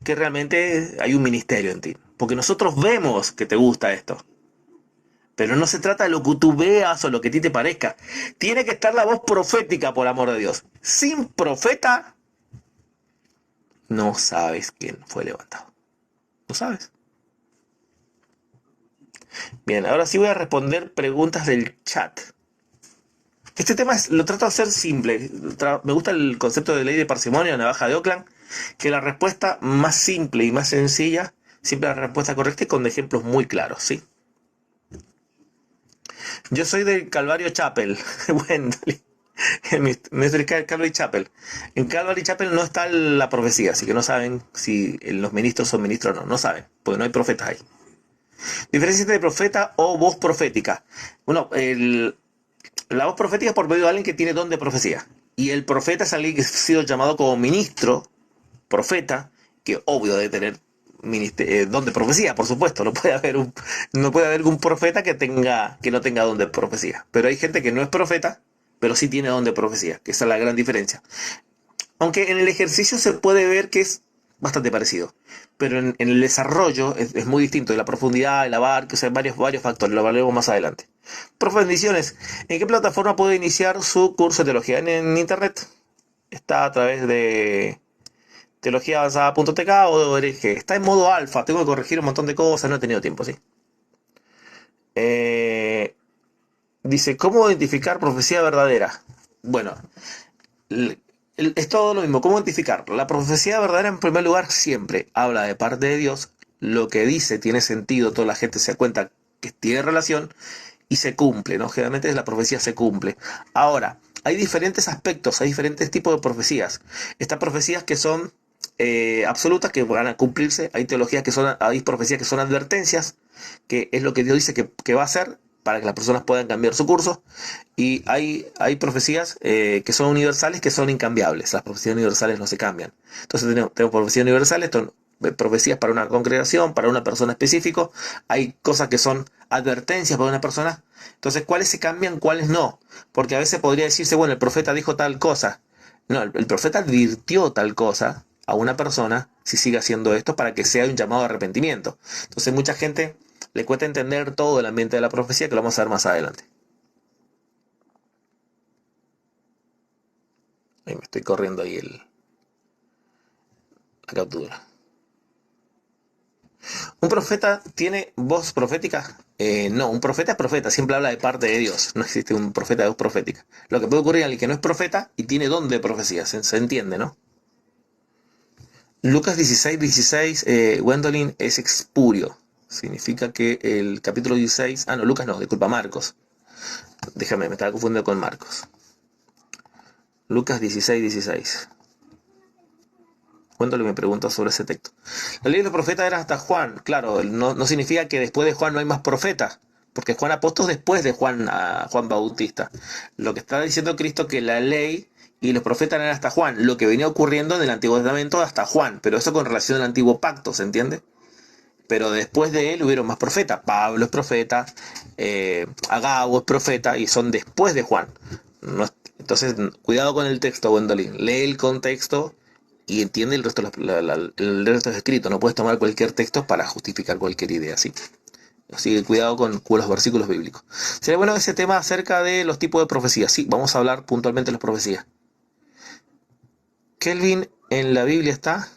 que realmente hay un ministerio en ti. Porque nosotros vemos que te gusta esto. Pero no se trata de lo que tú veas o lo que a ti te parezca. Tiene que estar la voz profética, por amor de Dios. Sin profeta, no sabes quién fue levantado. No sabes. Bien, ahora sí voy a responder preguntas del chat. Este tema lo trato de hacer simple. Me gusta el concepto de ley de parsimonia, navaja de Occam, que la respuesta más simple y más sencilla, siempre la respuesta correcta y con ejemplos muy claros, ¿sí? Yo soy del Calvario Chapel, Wendell. Me soy del Calvary Chapel. En Calvary Chapel no está la profecía, así que no saben si los ministros son ministros o no. No saben, porque no hay profetas ahí. Diferencia entre profeta o voz profética. Bueno, la voz profética es por medio de alguien que tiene don de profecía. Y el profeta es alguien que ha sido llamado como ministro, profeta, que obvio debe tener don de profecía, por supuesto. No puede haber un profeta que no tenga don de profecía. Pero hay gente que no es profeta, pero sí tiene don de profecía, que esa es la gran diferencia. Aunque en el ejercicio se puede ver que es bastante parecido, pero en el desarrollo es muy distinto, de la profundidad, el abarque, o sea, varios factores, lo hablaremos más adelante. Profe, bendiciones. ¿En qué plataforma puede iniciar su curso de teología? En internet. Está a través de teologiaavanzada.tk o .org. Está en modo alfa, tengo que corregir un montón de cosas, no he tenido tiempo, sí. Eh, Dice, ¿cómo identificar profecía verdadera? Bueno, es todo lo mismo. ¿Cómo identificar? La profecía verdadera, en primer lugar, siempre habla de parte de Dios. Lo que dice tiene sentido, toda la gente se da cuenta que tiene relación y se cumple, ¿no? Generalmente la profecía se cumple. Ahora, hay diferentes aspectos, hay diferentes tipos de profecías. Estas profecías que son absolutas, que van a cumplirse. Hay teologías que son, hay profecías que son advertencias, que es lo que Dios dice que va a hacer para que las personas puedan cambiar su curso. Y hay profecías que son universales, que son incambiables. Las profecías universales no se cambian. Entonces tenemos profecías universales, profecías para una congregación, para una persona específica. Hay cosas que son advertencias para una persona. Entonces, ¿cuáles se cambian, cuáles no? Porque a veces podría decirse, bueno, el profeta dijo tal cosa. No, el profeta advirtió tal cosa a una persona si sigue haciendo esto para que sea un llamado de arrepentimiento. Entonces, mucha gente le cuesta entender todo el ambiente de la profecía, que lo vamos a ver más adelante. Ahí me estoy corriendo ahí la captura. ¿Un profeta tiene voz profética? No, un profeta es profeta, siempre habla de parte de Dios. No existe un profeta de voz profética. Lo que puede ocurrir en alguien que no es profeta y tiene don de profecía, se entiende, ¿no? Lucas 16:16, Gwendolyn es expurio. Significa que el capítulo 16, no, Lucas no, disculpa, Marcos. Déjame, me estaba confundiendo con Marcos. Lucas 16:16. Gwendolyn me pregunta sobre ese texto. La ley de los profetas era hasta Juan. Claro, no significa que después de Juan no hay más profetas, porque Juan apóstol después de Juan Bautista. Lo que está diciendo Cristo que la ley y los profetas eran hasta Juan, lo que venía ocurriendo en el Antiguo Testamento hasta Juan, pero eso con relación al Antiguo Pacto, ¿se entiende? Pero después de él hubieron más profetas. Pablo es profeta, Agabo es profeta, y son después de Juan. Entonces, cuidado con el texto, Gwendolyn. Lee el contexto y entiende el resto, el resto es escrito. No puedes tomar cualquier texto para justificar cualquier idea, ¿sí? Así que cuidado con los versículos bíblicos. Sería bueno ese tema acerca de los tipos de profecías. Sí, vamos a hablar puntualmente de las profecías. Kelvin, ¿en la Biblia está?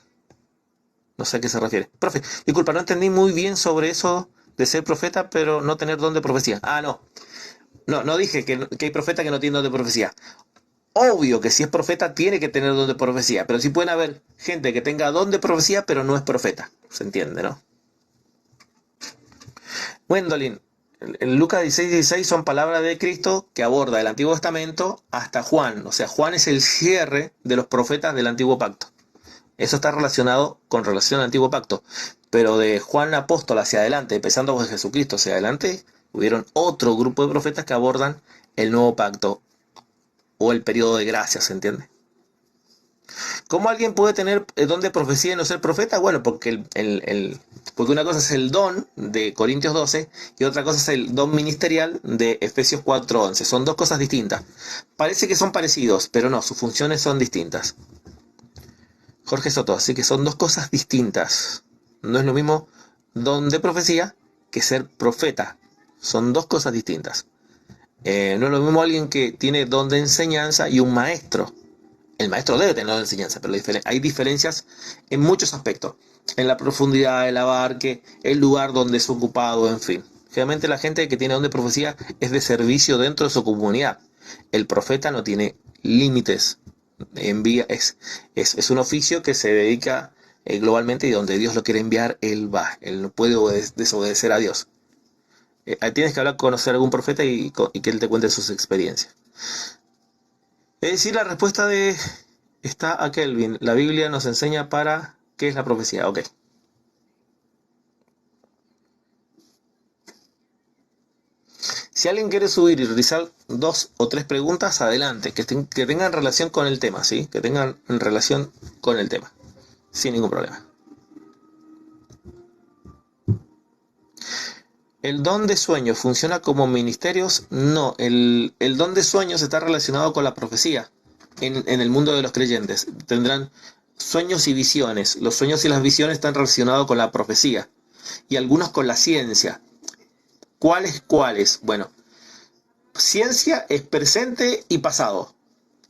No sé a qué se refiere. Profe, disculpa, no entendí muy bien sobre eso de ser profeta, pero no tener don de profecía. No. No dije que hay profeta que no tiene don de profecía. Obvio que si es profeta tiene que tener don de profecía, pero sí pueden haber gente que tenga don de profecía, pero no es profeta. Se entiende, ¿no? Gwendolyn, en Lucas 16:16 son palabras de Cristo que aborda el Antiguo Testamento hasta Juan. O sea, Juan es el cierre de los profetas del Antiguo Pacto. Eso está relacionado con relación al Antiguo Pacto. Pero de Juan Apóstol hacia adelante, empezando con Jesucristo hacia adelante, hubieron otro grupo de profetas que abordan el Nuevo Pacto o el periodo de gracia, ¿se entiende? ¿Cómo alguien puede tener el don de profecía y no ser profeta? Bueno, porque, porque una cosa es el don de Corintios 12 y otra cosa es el don ministerial de Efesios 4:11. Son dos cosas distintas. Parece que son parecidos, pero no, sus funciones son distintas. Jorge Soto, así que son dos cosas distintas. No es lo mismo don de profecía que ser profeta. Son dos cosas distintas. No es lo mismo alguien que tiene don de enseñanza y un maestro. El maestro debe tener don de enseñanza, pero hay diferencias en muchos aspectos. En la profundidad, el abarque, el lugar donde es ocupado, en fin. Generalmente la gente que tiene don de profecía es de servicio dentro de su comunidad. El profeta no tiene límites. Es un oficio que se dedica globalmente, y donde Dios lo quiere enviar, Él va. Él no puede desobedecer a Dios. Tienes que hablar, conocer a algún profeta y que él te cuente sus experiencias. Es decir, la respuesta está a Kelvin. La Biblia nos enseña para qué es la profecía. Ok. Si alguien quiere subir y realizar 2 o 3 preguntas, adelante, que tengan relación con el tema, ¿sí? Que tengan relación con el tema, sin ningún problema. ¿El don de sueños funciona como ministerios? No, el don de sueños está relacionado con la profecía en el mundo de los creyentes. Tendrán sueños y visiones. Los sueños y las visiones están relacionados con la profecía y algunos con la ciencia. ¿Cuáles? Bueno, ciencia es presente y pasado,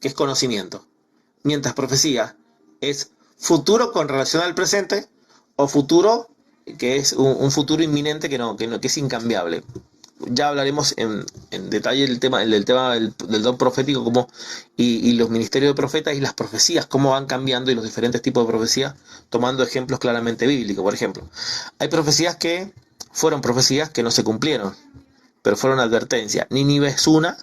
que es conocimiento. Mientras profecía es futuro con relación al presente, o futuro que es un futuro inminente que es incambiable. ya hablaremos en detalle del don profético y los ministerios de profetas y las profecías, cómo van cambiando y los diferentes tipos de profecías, tomando ejemplos claramente bíblicos. Por ejemplo, hay profecías que fueron profecías que no se cumplieron, pero fueron advertencias. Nínive es una,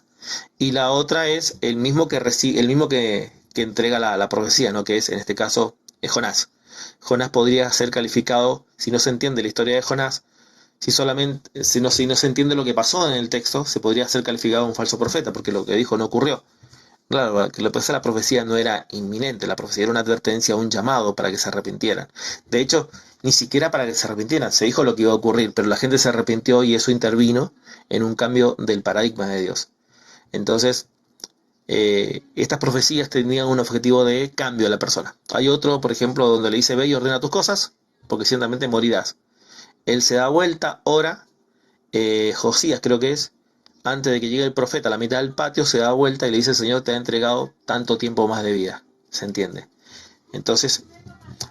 y la otra es el mismo que entrega la profecía, ¿no? Que es, en este caso, es Jonás. Jonás podría ser calificado, si no se entiende la historia de Jonás, si no se entiende lo que pasó en el texto, se podría ser calificado un falso profeta, porque lo que dijo no ocurrió. Claro, que lo que pasa, la profecía no era inminente, la profecía era una advertencia, un llamado para que se arrepintieran. De hecho, ni siquiera para que se arrepintieran, se dijo lo que iba a ocurrir, pero la gente se arrepintió y eso intervino en un cambio del paradigma de Dios. Entonces, estas profecías tenían un objetivo de cambio de la persona. Hay otro, por ejemplo, donde le dice: ve y ordena tus cosas, porque ciertamente morirás. Él se da vuelta, ora, Josías creo que es, antes de que llegue el profeta a la mitad del patio, se da vuelta y le dice: el Señor te ha entregado tanto tiempo más de vida. ¿Se entiende? Entonces,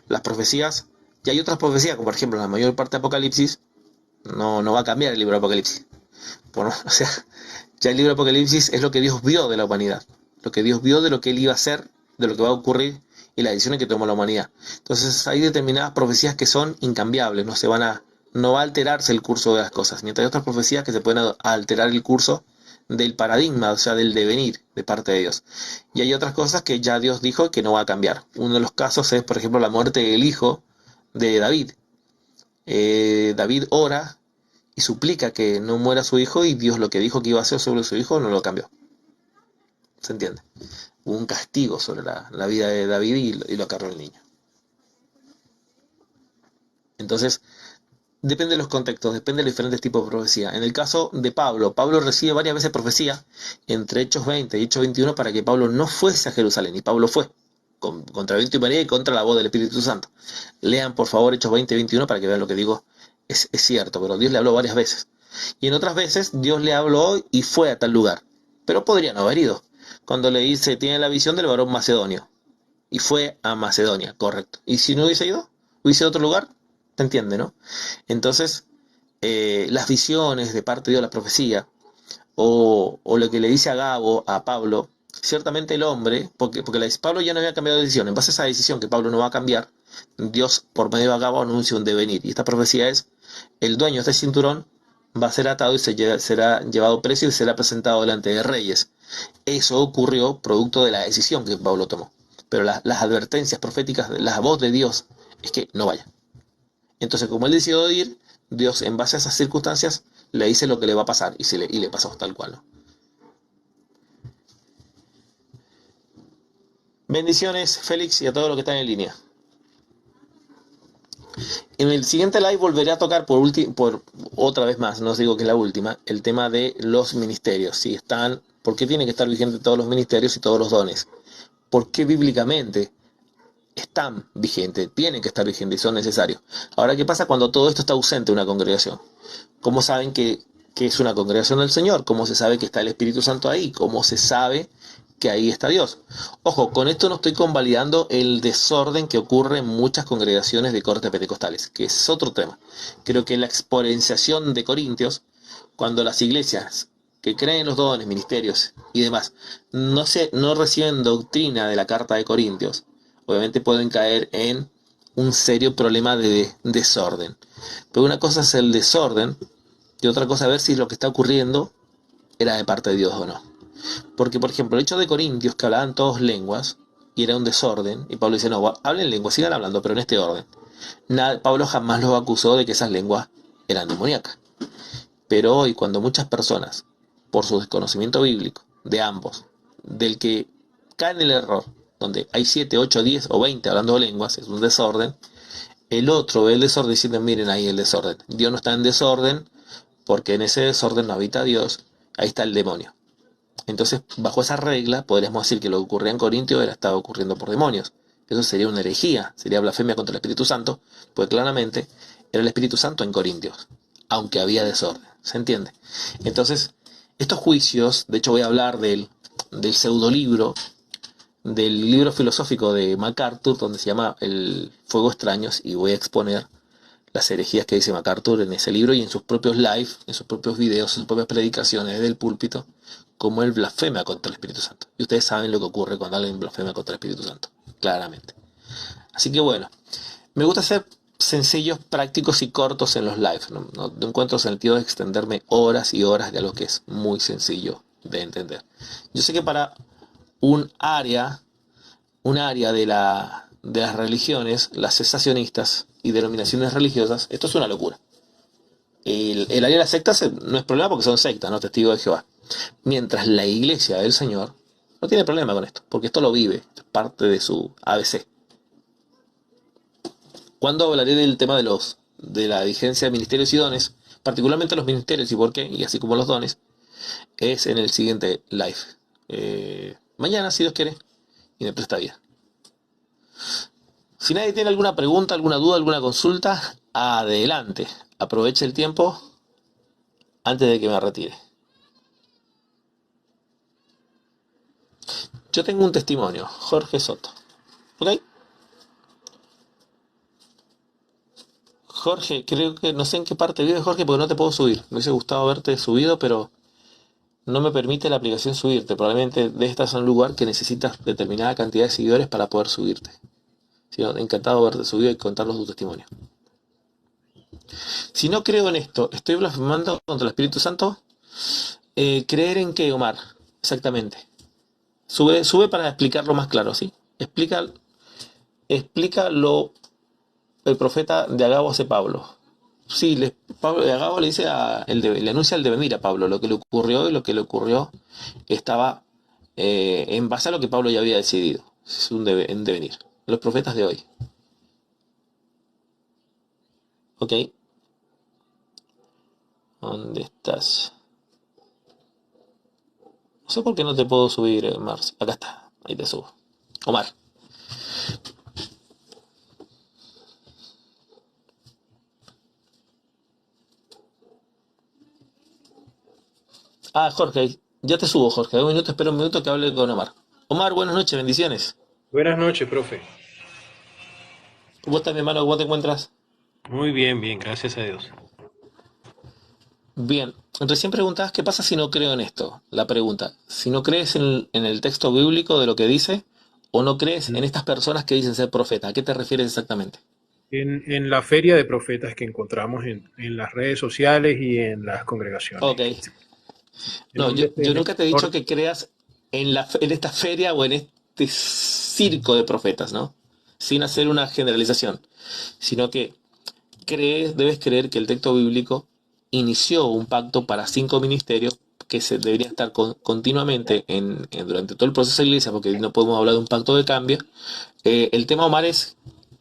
las profecías, y hay otras profecías, como por ejemplo la mayor parte de Apocalipsis, no va a cambiar el libro de Apocalipsis. Bueno, o sea, ya el libro de Apocalipsis es lo que Dios vio de la humanidad, lo que Dios vio de lo que Él iba a hacer, de lo que va a ocurrir y las decisiones que tomó la humanidad. Entonces hay determinadas profecías que son incambiables, no va a alterarse el curso de las cosas, mientras hay otras profecías que se pueden alterar el curso del paradigma, o sea, del devenir de parte de Dios. Y hay otras cosas que ya Dios dijo que no va a cambiar. Uno de los casos es, por ejemplo, la muerte del hijo de David. David ora y suplica que no muera su hijo, y Dios lo que dijo que iba a hacer sobre su hijo no lo cambió. ¿Se entiende? Hubo un castigo sobre la vida de David y lo acarreó el niño. Entonces, depende de los contextos, depende de los diferentes tipos de profecía. En el caso de Pablo, Pablo recibe varias veces profecía entre Hechos 20 y Hechos 21 para que Pablo no fuese a Jerusalén, y Pablo fue contra viento y marea y contra la voz del Espíritu Santo. Lean por favor Hechos 20 y 21 para que vean lo que digo. Es cierto, pero Dios le habló varias veces. Y en otras veces Dios le habló y fue a tal lugar, pero podría no haber ido. Cuando le dice: tiene la visión del varón macedonio, y fue a Macedonia, correcto. ¿Y si no hubiese ido? ¿Hubiese ido a otro lugar? ¿Se entiende, no? Entonces, las visiones de parte de Dios, la profecía, o lo que le dice a Gabo, a Pablo, ciertamente el hombre, porque Pablo ya no había cambiado de decisión, en base a esa decisión que Pablo no va a cambiar, Dios por medio de Gabo anuncia un devenir, y esta profecía es: el dueño de este cinturón va a ser atado y será llevado preso y será presentado delante de reyes. Eso ocurrió producto de la decisión que Pablo tomó, pero las advertencias proféticas, la voz de Dios es que no vaya. Entonces, como él decidió ir, Dios, en base a esas circunstancias, le dice lo que le va a pasar, y le pasó tal cual, ¿no? Bendiciones, Félix, y a todos los que están en línea. En el siguiente live volveré a tocar por otra vez más, no os digo que es la última, el tema de los ministerios. Si están, ¿por qué tienen que estar vigentes todos los ministerios y todos los dones? ¿Por qué bíblicamente están vigentes, tienen que estar vigentes y son necesarios? Ahora, ¿qué pasa cuando todo esto está ausente de una congregación? ¿Cómo saben que es una congregación del Señor? ¿Cómo se sabe que está el Espíritu Santo ahí? ¿Cómo se sabe que ahí está Dios? Ojo, con esto no estoy convalidando el desorden que ocurre en muchas congregaciones de cortes pentecostales, que es otro tema. Creo que la exponenciación de Corintios, cuando las iglesias que creen en los dones, ministerios y demás, no reciben doctrina de la carta de Corintios, obviamente pueden caer en un serio problema de desorden. Pero una cosa es el desorden y otra cosa es ver si lo que está ocurriendo era de parte de Dios o no. Porque, por ejemplo, el hecho de Corintios, que hablaban todos lenguas y era un desorden, y Pablo dice: no, hablen lenguas, sigan hablando, pero en este orden. Pablo jamás los acusó de que esas lenguas eran demoníacas. Pero hoy, cuando muchas personas, por su desconocimiento bíblico, de ambos, del que cae en el error, donde hay 7, 8, 10 o 20 hablando lenguas, es un desorden, el otro ve el desorden diciendo: miren ahí el desorden. Dios no está en desorden, porque en ese desorden no habita Dios, ahí está el demonio. Entonces, bajo esa regla, podríamos decir que lo que ocurría en Corintio estaba ocurriendo por demonios. Eso sería una herejía, sería blasfemia contra el Espíritu Santo, pues claramente era el Espíritu Santo en Corintios, aunque había desorden. ¿Se entiende? Entonces, estos juicios, de hecho voy a hablar del pseudolibro, del libro filosófico de MacArthur, donde se llama El Fuego Extraños, y voy a exponer las herejías que dice MacArthur en ese libro y en sus propios live, en sus propios videos, en sus propias predicaciones desde el púlpito, como él blasfema contra el Espíritu Santo. Y ustedes saben lo que ocurre cuando alguien blasfema contra el Espíritu Santo, claramente. Así que bueno, me gusta ser sencillos, prácticos y cortos en los live. No encuentro sentido de extenderme horas y horas de algo que es muy sencillo de entender. Yo sé que para un área de las religiones, las cesacionistas y denominaciones religiosas, esto es una locura. El área de las sectas no es problema porque son sectas, ¿no? Testigos de Jehová. Mientras la iglesia del Señor no tiene problema con esto, porque esto lo vive, es parte de su ABC. ¿Cuándo hablaré del tema de la vigencia de ministerios y dones? Particularmente los ministerios y por qué, y así como los dones, es en el siguiente live. Mañana, si Dios quiere, y me presta vida. Si nadie tiene alguna pregunta, alguna duda, alguna consulta, adelante. Aproveche el tiempo antes de que me retire. Yo tengo un testimonio, Jorge Soto. ¿Ok? Jorge, creo que no sé en qué parte vive Jorge porque no te puedo subir. Me hubiese gustado verte subido, pero no me permite la aplicación subirte. Probablemente de estás en un lugar que necesitas determinada cantidad de seguidores para poder subirte. Sí, encantado de verte subido y contarnos tu testimonio. Si no creo en esto, ¿estoy blasfemando contra el Espíritu Santo? ¿Creer en qué, Omar? Exactamente. Sube para explicarlo más claro, ¿sí? Explícalo el profeta de Agabo hace Pablo. Sí, Agabo le dice le anuncia el devenir a Pablo, lo que le ocurrió y lo que le ocurrió estaba en base a lo que Pablo ya había decidido. Es un devenir. Los profetas de hoy. ¿Ok? ¿Dónde estás? No sé por qué no te puedo subir, Omar. Acá está, ahí te subo. Omar. Jorge, ya te subo, Jorge. Un minuto, espera un minuto que hable con Omar. Omar, buenas noches, bendiciones. Buenas noches, profe. ¿Cómo estás, mi hermano? ¿Cómo te encuentras? Muy bien, bien, gracias a Dios. Bien, recién preguntabas qué pasa si no creo en esto. La pregunta, si no crees en el texto bíblico de lo que dice o no crees en estas personas que dicen ser profeta. ¿A qué te refieres exactamente? En la feria de profetas que encontramos en las redes sociales y en las congregaciones. Ok. En No, un, yo en nunca te he dicho or- que creas en esta feria o en este circo de profetas, ¿no? Sin hacer una generalización, sino que debes creer que el texto bíblico inició un pacto para 5 ministerios que se debería estar continuamente durante todo el proceso de la iglesia, porque no podemos hablar de un pacto de cambio. El tema, Omar, es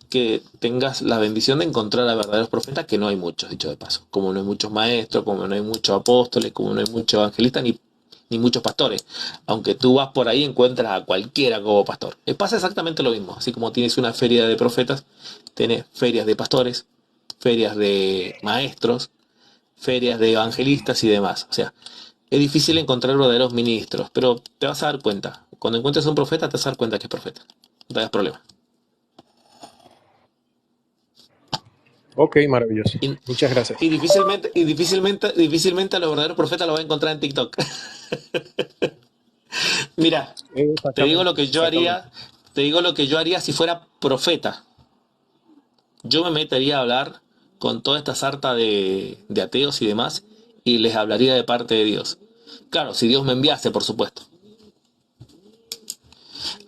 que tengas la bendición de encontrar a verdaderos profetas, que no hay muchos, dicho de paso. Como no hay muchos maestros, como no hay muchos apóstoles, como no hay muchos evangelistas, ni muchos pastores. Aunque tú vas por ahí encuentras a cualquiera como pastor. Pasa exactamente lo mismo. Así como tienes una feria de profetas, tienes ferias de pastores, ferias de maestros, ferias de evangelistas y demás. O sea, es difícil encontrar verdaderos ministros, pero te vas a dar cuenta. Cuando encuentres un profeta, te vas a dar cuenta que es profeta. No te das problema. ok, maravilloso. Y, Muchas gracias. difícilmente a los verdaderos profetas los vas a encontrar en TikTok. Mira, te digo lo Exactamente, que yo exactamente. haría, te digo lo que yo haría si fuera profeta. Yo me metería a hablar con toda esta sarta de ateos y demás y les hablaría de parte de Dios. Claro, si Dios me enviase, por supuesto.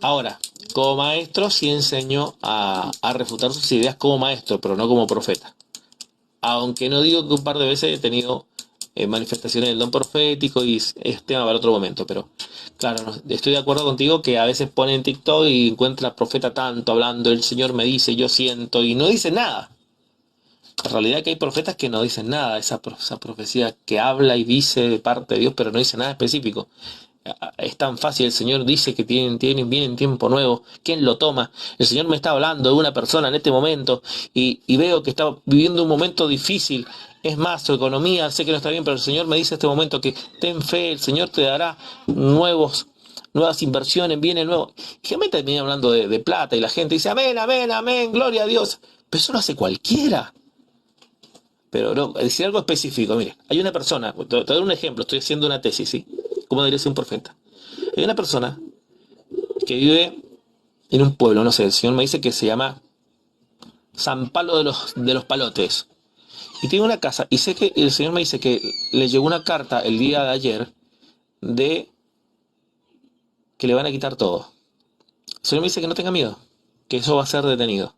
Ahora, como maestro sí enseño a refutar sus ideas como maestro, pero no como profeta. Aunque no digo que un par de veces he tenido manifestaciones del don profético y es tema para otro momento, pero claro, estoy de acuerdo contigo que a veces pone en TikTok y encuentra profeta tanto hablando, el Señor me dice, yo siento, y no dice nada. La realidad es que hay profetas que no dicen nada, esa profecía que habla y dice de parte de Dios, pero no dice nada específico. Es tan fácil, el Señor dice que viene tiempo nuevo, ¿quién lo toma? El Señor me está hablando de una persona en este momento y veo que está viviendo un momento difícil, es más, su economía, sé que no está bien, pero el Señor me dice en este momento que ten fe, el Señor te dará nuevas inversiones, bienes nuevos. Y realmente termina hablando de plata y la gente dice, amén, amén, amén, gloria a Dios. Pero eso lo hace cualquiera. Pero no, decir algo específico, mire, hay una persona, te voy a dar un ejemplo, estoy haciendo una tesis, ¿sí? ¿Cómo debería ser un profeta? Hay una persona que vive en un pueblo, no sé, el Señor me dice que se llama San Palo de los Palotes. Y tiene una casa, y sé que el Señor me dice que le llegó una carta el día de ayer de que le van a quitar todo. El Señor me dice que no tenga miedo, que eso va a ser detenido.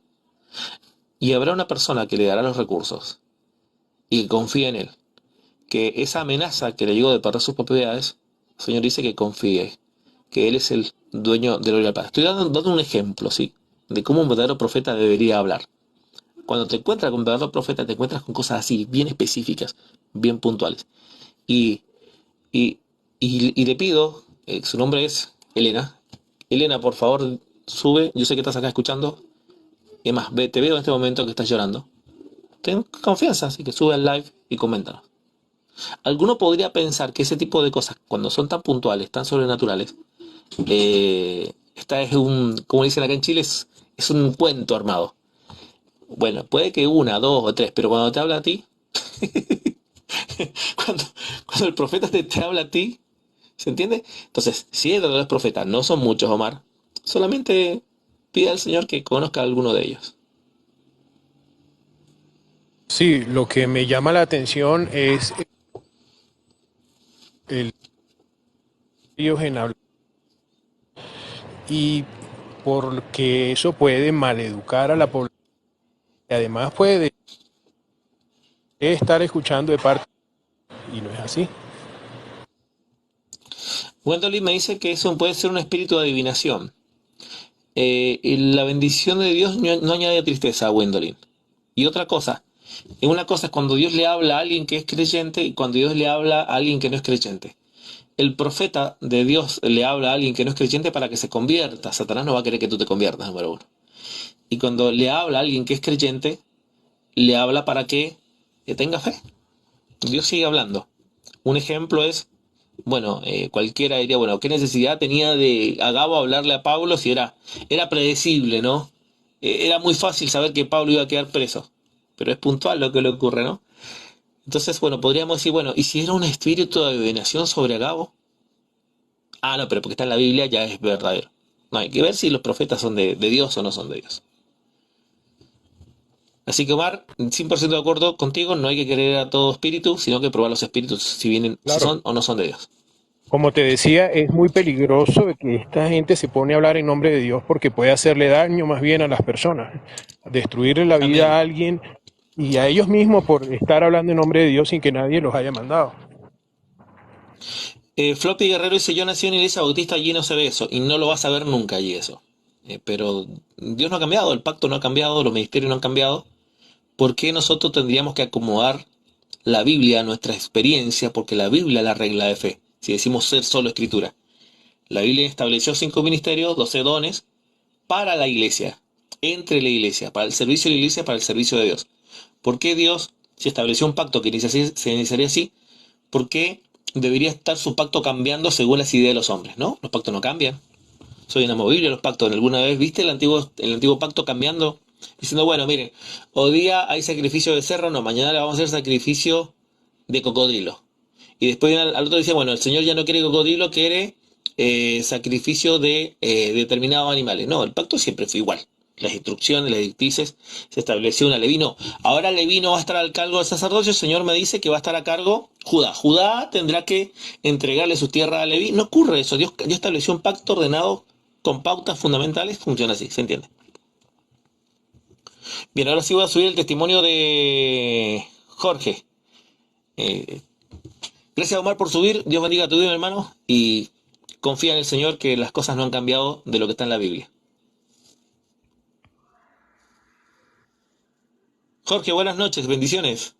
Y habrá una persona que le dará los recursos y que confíe en él. Que esa amenaza que le llegó de perder sus propiedades, el Señor dice que confíe, que Él es el dueño de la gloria del Padre. Estoy dando un ejemplo, ¿sí? De cómo un verdadero profeta debería hablar. Cuando te encuentras con un verdadero profeta, te encuentras con cosas así, bien específicas, bien puntuales. Y, y, y le pido, su nombre es Elena. Elena, por favor, sube. Yo sé que estás acá escuchando. Y además, te veo en este momento que estás llorando. Ten confianza, así que sube al live y coméntanos. Alguno podría pensar que ese tipo de cosas, cuando son tan puntuales, tan sobrenaturales, esta es como dicen acá en Chile, es un cuento armado. Bueno, puede que una, dos o tres, pero cuando te habla a ti, cuando, cuando el profeta te habla a ti, ¿se entiende? Entonces, si es verdadero profeta, no son muchos, Omar, solamente pide al Señor que conozca a alguno de ellos. Sí, lo que me llama la atención es el ellos en hablar y porque eso puede maleducar a la población y además puede estar escuchando de parte y no es así. Gwendolyn me dice que eso puede ser un espíritu de adivinación. Y la bendición de Dios no añade tristeza a Gwendolyn. Y otra cosa, una cosa es cuando Dios le habla a alguien que es creyente y cuando Dios le habla a alguien que no es creyente. El profeta de Dios le habla a alguien que no es creyente para que se convierta. Satanás no va a querer que tú te conviertas, número uno. Y cuando le habla a alguien que es creyente, le habla para que tenga fe. Dios sigue hablando. Un ejemplo es, bueno, cualquiera diría, bueno, ¿qué necesidad tenía de Agabo hablarle a Pablo si era predecible, ¿no? Era muy fácil saber que Pablo iba a quedar preso, pero es puntual lo que le ocurre, ¿no? Entonces, bueno, podríamos decir, bueno, ¿y si era un espíritu de adivinación sobre Agabo? Ah, no, pero porque está en la Biblia ya es verdadero. No, hay que ver si los profetas son de Dios o no son de Dios. Así que Omar, 100% de acuerdo contigo, no hay que querer a todo espíritu, sino que probar los espíritus si vienen, si Claro, son o no son de Dios. como te decía, es muy peligroso de que esta gente se pone a hablar en nombre de Dios porque puede hacerle daño más bien a las personas, destruirle la vida Amén. a alguien y a ellos mismos por estar hablando en nombre de Dios sin que nadie los haya mandado. Floppy Guerrero dice, yo nací en Iglesia Bautista, allí no se ve eso, y no lo vas a ver nunca allí eso. Pero Dios no ha cambiado, el pacto no ha cambiado, los ministerios no han cambiado. ¿Por qué nosotros tendríamos que acomodar la Biblia a nuestra experiencia? Porque la Biblia es la regla de fe, si decimos ser solo escritura. La Biblia estableció 5 ministerios, 12 dones, para la iglesia, entre la iglesia, para el servicio de la iglesia, para el servicio de Dios. ¿Por qué Dios, si estableció un pacto que se iniciaría así, por qué debería estar su pacto cambiando según las ideas de los hombres? ¿No? Los pactos no cambian. Soy inamovible los pactos. ¿Alguna vez viste el antiguo pacto cambiando? Diciendo, bueno, miren, hoy día hay sacrificio de cerro, no, mañana le vamos a hacer sacrificio de cocodrilo. Y después al otro dice, bueno, el Señor ya no quiere cocodrilo, quiere sacrificio de determinados animales. No, el pacto siempre fue igual. Las instrucciones, las directrices, se estableció una Leví. No. Ahora Leví no va a estar al cargo del sacerdocio, el Señor me dice que va a estar a cargo Judá. Judá tendrá que entregarle su tierra a Leví. No ocurre eso. Dios estableció un pacto ordenado con pautas fundamentales, funciona así, ¿se entiende? Bien, ahora sí voy a subir el testimonio de Jorge. Eh, Gracias, Omar, por subir. Dios bendiga a tu vida, hermano. Y confía en el Señor que las cosas no han cambiado de lo que está en la Biblia. Jorge, buenas noches, bendiciones.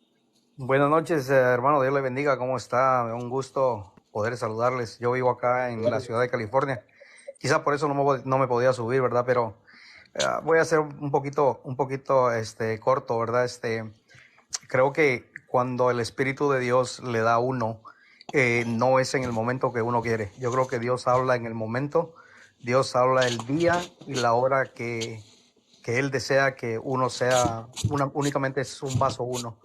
Buenas noches, hermano. Dios le bendiga. ¿Cómo está? Un gusto poder saludarles. Yo vivo acá en la ciudad de California. Quizá por eso no me podía subir, ¿verdad? Pero voy a ser un poquito corto, ¿verdad? Creo que cuando el Espíritu de Dios le da a uno, no es en el momento que uno quiere. Yo creo que Dios habla en el momento. Dios habla el día y la hora que Él desea que uno sea. Únicamente es un vaso uno.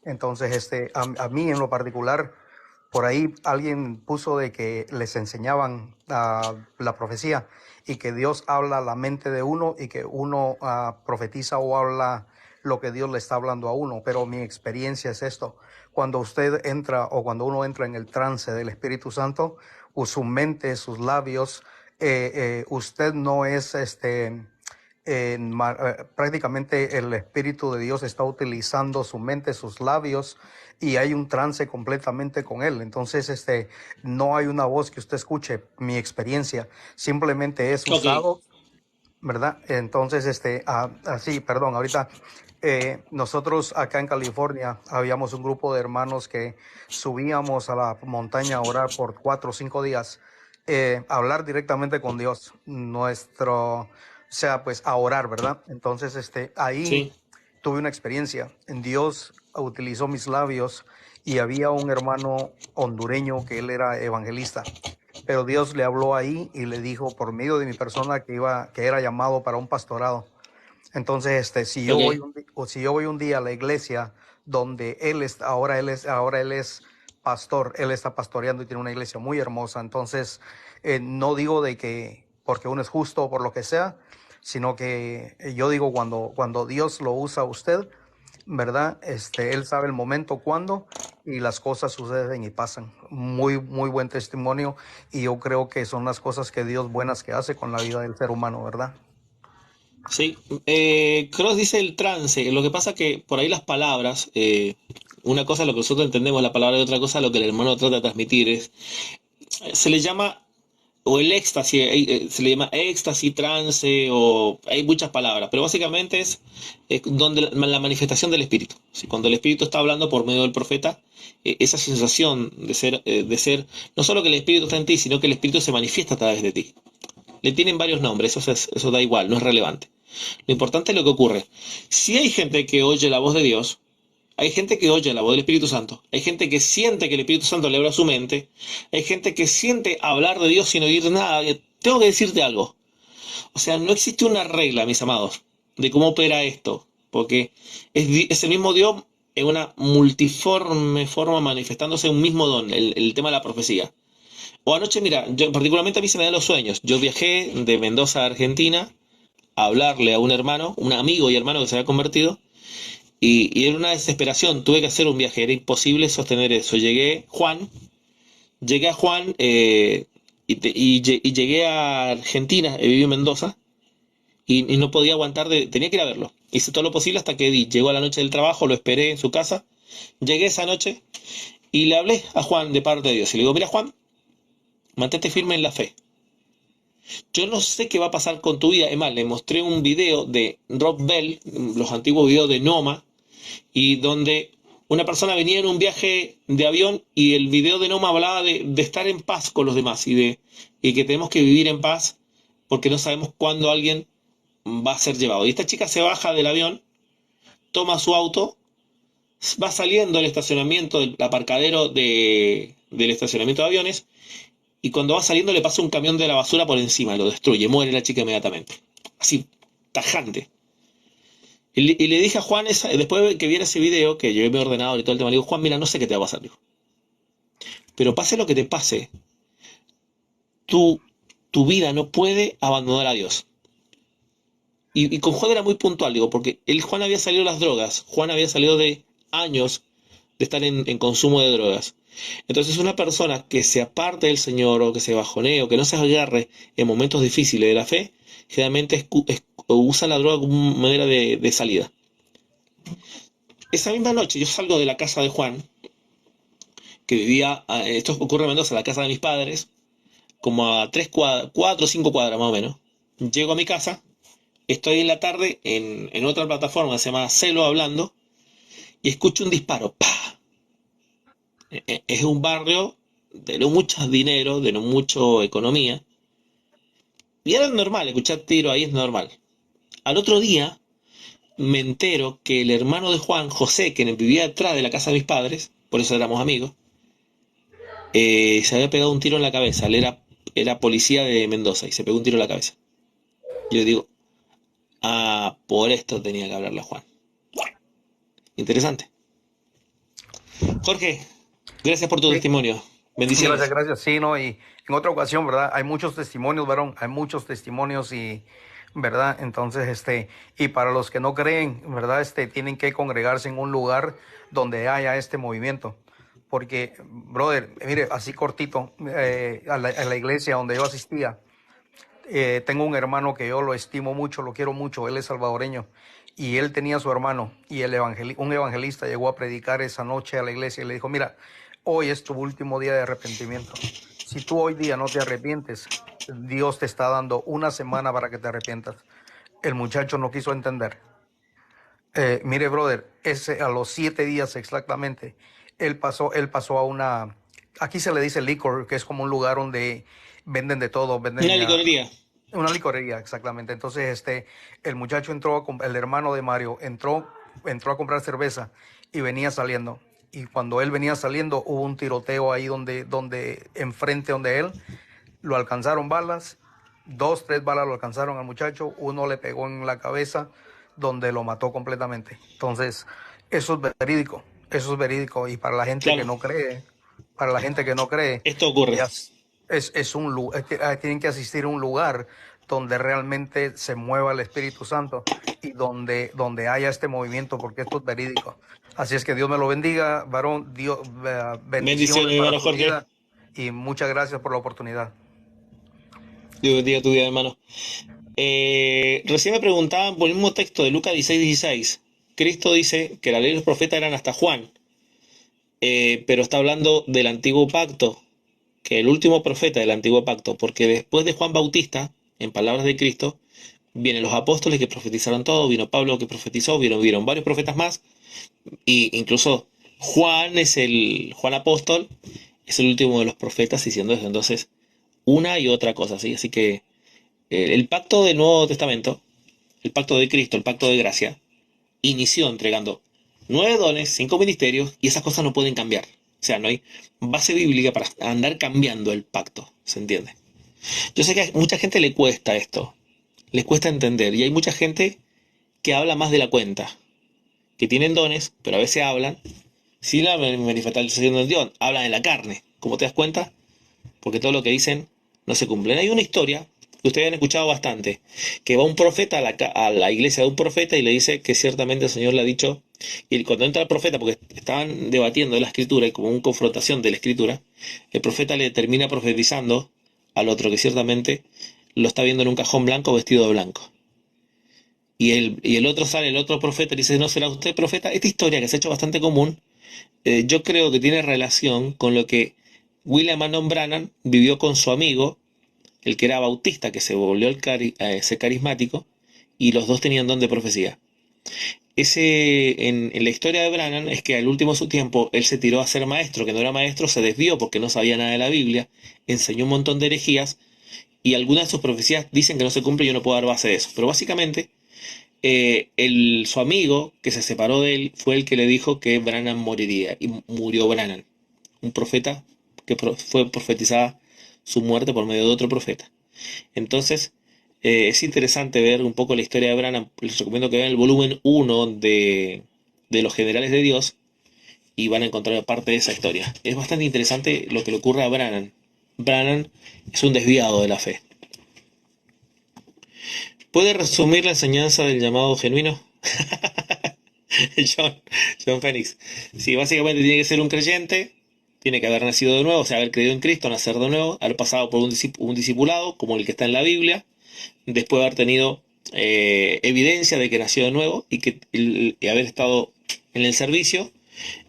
Entonces, a mí en lo particular, por ahí alguien puso de que les enseñaban la profecía y que Dios habla a la mente de uno y que uno profetiza o habla lo que Dios le está hablando a uno. Pero mi experiencia es esto: cuando usted entra o cuando uno entra en el trance del Espíritu Santo, su mente, sus labios, usted no es prácticamente el Espíritu de Dios está utilizando su mente, sus labios, y hay un trance completamente con él. Entonces, no hay una voz que usted escuche. Mi experiencia simplemente es Ok, usado, ¿verdad? Entonces, así, perdón, ahorita nosotros acá en California habíamos un grupo de hermanos que subíamos a la montaña a orar por 4 o 5 días, a hablar directamente con Dios, o sea, pues a orar, ¿verdad? Entonces, ahí sí, tuve una experiencia. En Dios utilizó mis labios y había un hermano hondureño que él era evangelista, pero Dios le habló ahí y le dijo por medio de mi persona que era llamado para un pastorado. Entonces, ok, si yo voy un día a la iglesia donde ahora él es pastor, él está pastoreando y tiene una iglesia muy hermosa. Entonces, no digo de que porque uno es justo o por lo que sea, sino que yo digo cuando Dios lo usa a usted, ¿verdad? Él sabe el momento cuándo y las cosas suceden y pasan. Muy, muy buen testimonio, y yo creo que son las cosas que Dios buenas que hace con la vida del ser humano, ¿verdad? sí. Cross dice el trance. Lo que pasa que por ahí las palabras, una cosa es lo que nosotros entendemos la palabra y otra cosa lo que el hermano trata de transmitir es, se le llama, o el éxtasis, se le llama éxtasis, trance, o hay muchas palabras, pero básicamente es donde la manifestación del espíritu. ¿Sí? Cuando el espíritu está hablando por medio del profeta, esa sensación de ser, no solo que el espíritu está en ti, sino que el espíritu se manifiesta a través de ti. Le tienen varios nombres, eso da igual, no es relevante. Lo importante es lo que ocurre. Si hay gente que oye la voz de Dios, hay gente que oye la voz del Espíritu Santo, hay gente que siente que el Espíritu Santo le habla a su mente, hay gente que siente hablar de Dios sin oír nada. Tengo que decirte algo. O sea, no existe una regla, mis amados, de cómo opera esto, porque es el mismo Dios en una multiforme forma manifestándose un mismo don, el tema de la profecía. O anoche, mira, particularmente a mí se me dan los sueños. Yo viajé de Mendoza a Argentina a hablarle a un hermano, un amigo y hermano que se había convertido, y era una desesperación, tuve que hacer un viaje, era imposible sostener eso. Llegué a Juan y llegué a Argentina, viví en Mendoza, y no podía aguantar, tenía que ir a verlo. Hice todo lo posible hasta que llegó a la noche del trabajo, lo esperé en su casa, llegué esa noche y le hablé a Juan de parte de Dios. Y le digo, mira Juan, mantente firme en la fe. Yo no sé qué va a pasar con tu vida. Es más, le mostré un video de Rob Bell, los antiguos videos de Noma, y donde una persona venía en un viaje de avión y el video de Noma hablaba de estar en paz con los demás y que tenemos que vivir en paz porque no sabemos cuándo alguien va a ser llevado. Y esta chica se baja del avión, toma su auto, va saliendo del estacionamiento, del aparcadero del estacionamiento de aviones, y cuando va saliendo le pasa un camión de la basura por encima, lo destruye, muere la chica inmediatamente. Así, tajante. Y le dije a Juan, después que viera ese video, que llevé mi ordenador y todo el tema, le digo, Juan, mira, no sé qué te va a pasar, digo. Pero pase lo que te pase, tu, tu vida no puede abandonar a Dios. Y con Juan era muy puntual, digo, porque Juan había salido de las drogas, Juan había salido de años de estar en consumo de drogas. Entonces una persona que se aparte del Señor o que se bajonee o que no se agarre en momentos difíciles de la fe, generalmente usa la droga como manera de salida. Esa misma noche yo salgo de la casa de Juan, que vivía, esto ocurre en Mendoza, la casa de mis padres, como a 4 o 5 cuadras más o menos. Llego a mi casa, estoy en la tarde en otra plataforma que se llama Celo hablando, y escucho un disparo. ¡Pah! Es un barrio de no mucho dinero, de no mucho economía, y era normal, escuchar tiro ahí es normal. Al otro día me entero que el hermano de Juan, José, que vivía detrás de la casa de mis padres, por eso éramos amigos, se había pegado un tiro en la cabeza. Él era policía de Mendoza y se pegó un tiro en la cabeza. Yo digo, por esto tenía que hablarle a Juan. Interesante. Jorge, gracias por tu Sí, testimonio. gracias, Bendiciones. gracias. Sí, ¿no? Y en otra ocasión, ¿verdad? Hay muchos testimonios, varón, hay muchos testimonios y, ¿verdad? Entonces, y para los que no creen, ¿verdad? Tienen que congregarse en un lugar donde haya este movimiento. Porque, brother, mire, así cortito, a la iglesia donde yo asistía, tengo un hermano que yo lo estimo mucho, lo quiero mucho, él es salvadoreño y él tenía su hermano y un evangelista llegó a predicar esa noche a la iglesia y le dijo, mira, hoy es tu último día de arrepentimiento. Si tú hoy día no te arrepientes, Dios te está dando una semana para que te arrepientas. El muchacho no quiso entender. Mire, brother, a los 7 días exactamente, él pasó a aquí se le dice licor, que es como un lugar donde venden de todo, Una venden licorería. una licorería, exactamente. Entonces, el muchacho el hermano de Mario entró a comprar cerveza y venía saliendo. Y cuando él venía saliendo, hubo un tiroteo ahí enfrente donde él, lo alcanzaron balas, dos, tres balas lo alcanzaron al muchacho, uno le pegó en la cabeza, donde lo mató completamente. Entonces, eso es verídico. Y para la gente que Claro, no cree, para la gente que no cree, esto ocurre. ya es un lugar, tienen que asistir a un lugar donde realmente se mueva el Espíritu Santo y donde haya este movimiento, porque esto es verídico. Así es que Dios me lo bendiga, varón, Dios, bendiciones Bendiciones, para hermano su Jorge. vida y muchas gracias por la oportunidad. Dios bendiga tu vida, hermano. Recién me preguntaban por el mismo texto de Lucas 16:16. Cristo dice que la ley y los profetas eran hasta Juan, pero está hablando del antiguo pacto, que el último profeta del antiguo pacto, porque después de Juan Bautista, en palabras de Cristo, vienen los apóstoles que profetizaron todo, vino Pablo que profetizó, vieron varios profetas más, y incluso Juan apóstol, es el último de los profetas diciendo eso. Entonces, una y otra cosa, ¿sí? Así que el pacto del Nuevo Testamento, el pacto de Cristo, el pacto de gracia, inició entregando 9 dones, 5 ministerios, y esas cosas no pueden cambiar. O sea, no hay base bíblica para andar cambiando el pacto, ¿se entiende? Yo sé que a mucha gente le cuesta esto, les cuesta entender, y hay mucha gente que habla más de la cuenta, que tienen dones, pero a veces hablan sin la manifestación de Dios, hablan en la carne. ¿Cómo te das cuenta? Porque todo lo que dicen no se cumple. Hay una historia que ustedes han escuchado bastante, que va un profeta a la iglesia de un profeta y le dice que ciertamente el Señor le ha dicho, y cuando entra el profeta, porque estaban debatiendo de la escritura y como una confrontación de la escritura, el profeta le termina profetizando al otro que ciertamente lo está viendo en un cajón blanco vestido de blanco. Y el otro sale, el otro profeta, y dice, ¿no será usted profeta? Esta historia que se ha hecho bastante común, yo creo que tiene relación con lo que William Anton Branham vivió con su amigo, el que era bautista, que se volvió a ser carismático, y los dos tenían don de profecía. En la historia de Branham es que al último de su tiempo él se tiró a ser maestro, que no era maestro, se desvió porque no sabía nada de la Biblia, enseñó un montón de herejías, y algunas de sus profecías dicen que no se cumplen y yo no puedo dar base de eso. Pero básicamente, su amigo que se separó de él fue el que le dijo que Branham moriría, y murió Branham, un profeta que fue profetizada su muerte por medio de otro profeta. Entonces, es interesante ver un poco la historia de Branham. Les recomiendo que vean el volumen 1 de Los Generales de Dios y van a encontrar parte de esa historia. Es bastante interesante lo que le ocurre a Branham. Branham es un desviado de la fe. ¿Puede resumir la enseñanza del llamado genuino? John, John Phoenix. Sí, básicamente tiene que ser un creyente, tiene que haber nacido de nuevo, o sea, haber creído en Cristo, nacer de nuevo, haber pasado por un discipulado, como el que está en la Biblia, después de haber tenido evidencia de que nació de nuevo y haber estado en el servicio.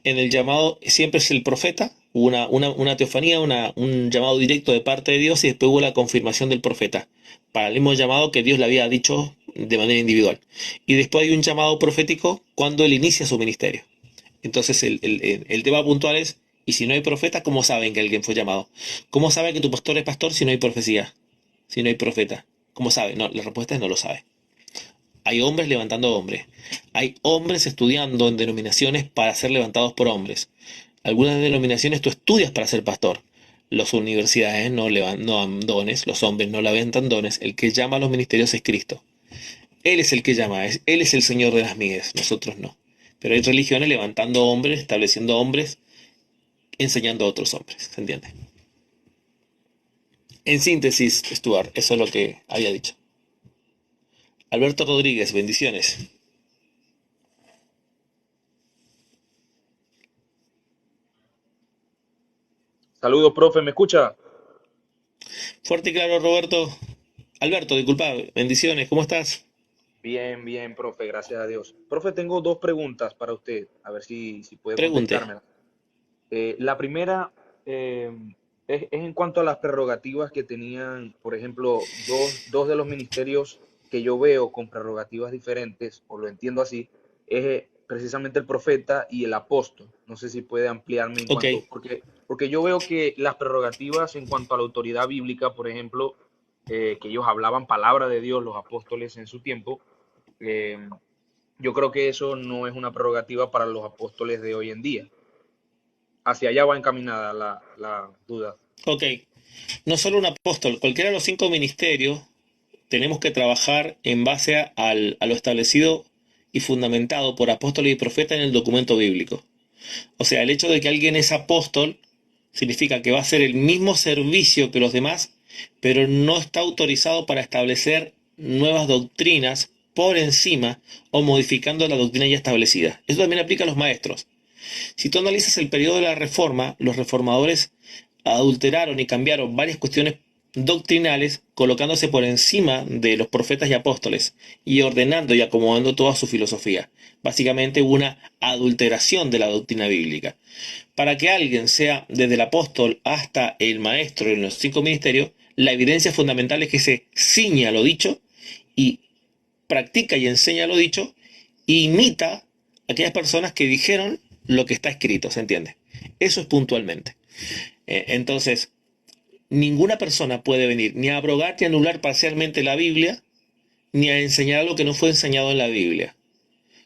En el llamado siempre es el profeta, una teofanía, un llamado directo de parte de Dios, y después hubo la confirmación del profeta, para el mismo llamado que Dios le había dicho de manera individual. Y después hay un llamado profético cuando él inicia su ministerio. Entonces el tema puntual es, ¿y si no hay profeta, cómo saben que alguien fue llamado? ¿Cómo sabe que tu pastor es pastor si no hay profecía? Si no hay profeta. ¿Cómo sabe? No, la respuesta es no lo sabe. Hay hombres levantando hombres. Hay hombres estudiando en denominaciones para ser levantados por hombres. Algunas denominaciones tú estudias para ser pastor. Las universidades no dan dones, los hombres no levantan dones. El que llama a los ministerios es Cristo. Él es el que llama, Él es el Señor de las mies, nosotros no. Pero hay religiones levantando hombres, estableciendo hombres enseñando a otros hombres, ¿se entiende? En síntesis, Stuart, eso es lo que había dicho. Alberto Rodríguez, bendiciones. Saludos, profe, ¿me escucha? Fuerte y claro, Roberto. Alberto, disculpa, bendiciones, ¿cómo estás? Bien, bien, profe, gracias a Dios. Profe, tengo dos preguntas para usted, a ver si puede Pregunte. contestármela. La primera eh, es en cuanto a las prerrogativas que tenían, por ejemplo, dos de los ministerios que yo veo con prerrogativas diferentes, o lo entiendo así, es precisamente el profeta y el apóstol. No sé si puede ampliarme en Ok, cuanto, porque yo veo que las prerrogativas en cuanto a la autoridad bíblica, por ejemplo, que ellos hablaban palabra de Dios, los apóstoles en su tiempo, eh, yo creo que eso no es una prerrogativa para los apóstoles de hoy en día. Hacia allá va encaminada la duda. ok. No solo un apóstol, cualquiera de los 5 ministerios tenemos que trabajar en base a lo establecido y fundamentado por apóstoles y profetas en el documento bíblico. O sea, el hecho de que alguien es apóstol significa que va a hacer el mismo servicio que los demás, pero no está autorizado para establecer nuevas doctrinas por encima o modificando la doctrina ya establecida. Eso también aplica a los maestros. Si tú analizas el periodo de la Reforma, los reformadores adulteraron y cambiaron varias cuestiones doctrinales, colocándose por encima de los profetas y apóstoles y ordenando y acomodando toda su filosofía. Básicamente una adulteración de la doctrina bíblica. Para que alguien sea desde el apóstol hasta el maestro en los 5 ministerios, la evidencia fundamental es que se ciña a lo dicho y practica y enseña lo dicho e imita a aquellas personas que dijeron lo que está escrito, ¿se entiende? Eso es puntualmente. Entonces, ninguna persona puede venir ni a abrogar ni a anular parcialmente la Biblia, ni a enseñar algo que no fue enseñado en la Biblia.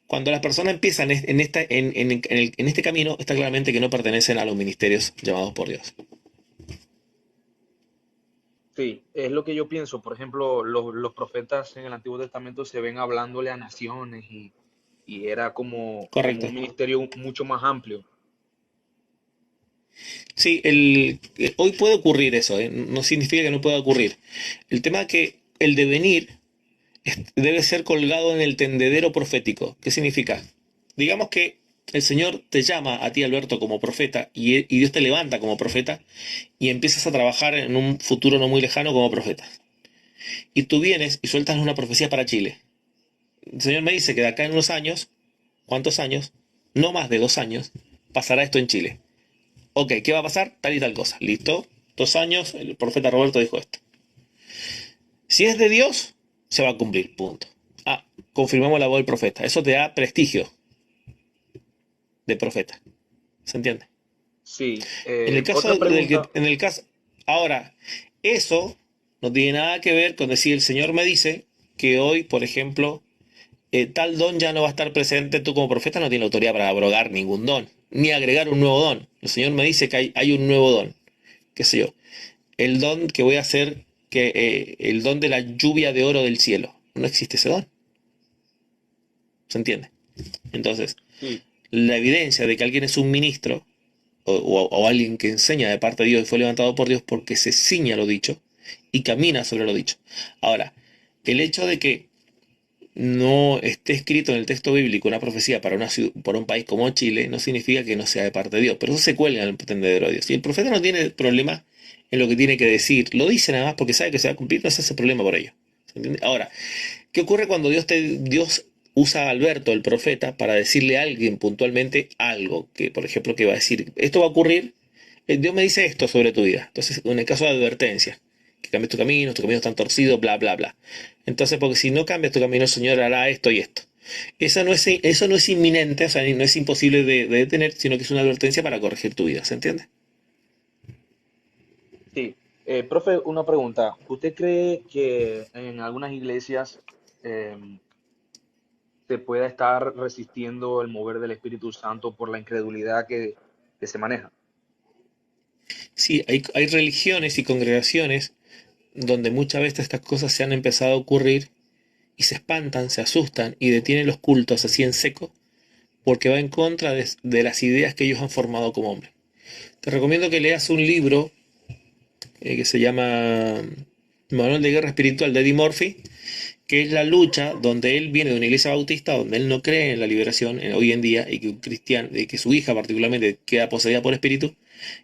Cuando las personas empiezan en este camino, está claramente que no pertenecen a los ministerios llamados por Dios. Sí, es lo que yo pienso. Por ejemplo, los profetas en el Antiguo Testamento se ven hablándole a naciones y era como Correcto. un ministerio mucho más amplio. Sí, hoy puede ocurrir eso, ¿eh? No significa que no pueda ocurrir. El tema es que el devenir debe ser colgado en el tendedero profético. ¿Qué significa? Digamos que el Señor te llama a ti, Alberto, como profeta y Dios te levanta como profeta y empiezas a trabajar en un futuro no muy lejano como profeta. Y tú vienes y sueltas una profecía para Chile. El Señor me dice que de acá en unos años, ¿cuántos años? No más de 2 años, pasará esto en Chile. Ok, ¿qué va a pasar? Tal y tal cosa. ¿Listo? 2 años, el profeta Roberto dijo esto. Si es de Dios, se va a cumplir, punto. Ah, confirmamos la voz del profeta. Eso te da prestigio de profeta. ¿Se entiende? Sí, En el otra caso pregunta. en el caso, ahora, eso no tiene nada que ver con decir el Señor me dice que hoy, por ejemplo, tal don ya no va a estar presente. Tú como profeta no tienes autoridad para abrogar ningún don, ni agregar un nuevo don. El Señor me dice que hay un nuevo don, qué sé yo, el don que voy a hacer, el don de la lluvia de oro del cielo. No existe ese don, ¿se entiende? Entonces, Sí, la evidencia de que alguien es un ministro o alguien que enseña de parte de Dios y fue levantado por Dios porque se ciña a lo dicho y camina sobre lo dicho. Ahora, el hecho de que no esté escrito en el texto bíblico una profecía para un país como Chile no significa que no sea de parte de Dios, pero eso se cuelga en el tendedero de Dios. Y el profeta no tiene problema en lo que tiene que decir, lo dice nada más porque sabe que se va a cumplir, no se hace problema por ello. ¿Se entiende? Ahora, ¿qué ocurre cuando Dios usa a Alberto, el profeta, para decirle a alguien puntualmente algo? Que, por ejemplo, que va a decir, esto va a ocurrir, Dios me dice esto sobre tu vida. Entonces, en el caso de advertencia, que cambies tus caminos están torcidos, bla, bla, bla. Entonces, porque si no cambias tu camino, el Señor hará esto y esto. Eso no es inminente, o sea, no es imposible de detener, sino que es una advertencia para corregir tu vida, ¿se entiende? sí. Profe, una pregunta. ¿Usted cree que en algunas iglesias em, se pueda estar resistiendo el mover del Espíritu Santo por la incredulidad que se maneja? Sí, hay religiones y congregaciones donde muchas veces estas cosas se han empezado a ocurrir y se espantan, se asustan y detienen los cultos así en seco porque va en contra de las ideas que ellos han formado como hombres. Te recomiendo que leas un libro que se llama Manual de Guerra Espiritual de Eddie Murphy, que es la lucha donde él viene de una iglesia bautista donde él no cree en la liberación hoy en día y que un cristiano, y que su hija particularmente queda poseída por espíritu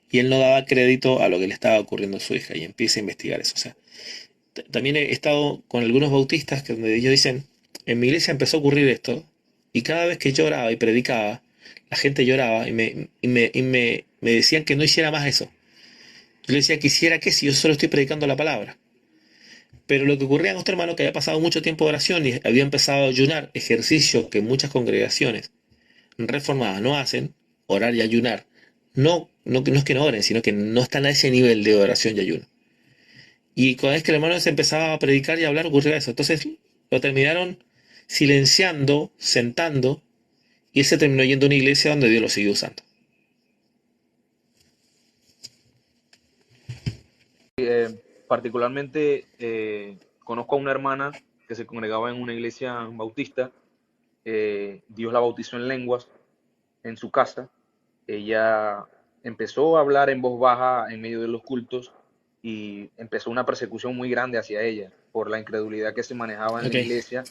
y él no daba crédito a lo que le estaba ocurriendo a su hija y empieza a investigar eso. O sea, también he estado con algunos bautistas que donde ellos dicen, en mi iglesia empezó a ocurrir esto y cada vez que yo oraba y predicaba, la gente lloraba me decían que no hiciera más eso. Yo le decía que hiciera que si yo solo estoy predicando la palabra. Pero lo que ocurría en nuestro hermano que había pasado mucho tiempo de oración y había empezado a ayunar, ejercicio que muchas congregaciones reformadas no hacen, orar y ayunar. No es que no oren, sino que no están a ese nivel de oración y ayuno. Y cada vez que el hermano se empezaba a predicar y a hablar ocurría eso. Entonces lo terminaron silenciando, sentando, y él se terminó yendo a una iglesia donde Dios lo siguió usando. Particularmente conozco a una hermana que se congregaba en una iglesia bautista. Dios la bautizó en lenguas en su casa. Ella empezó a hablar en voz baja en medio de los cultos y empezó una persecución muy grande hacia ella por la incredulidad que se manejaba en la Ok, iglesia,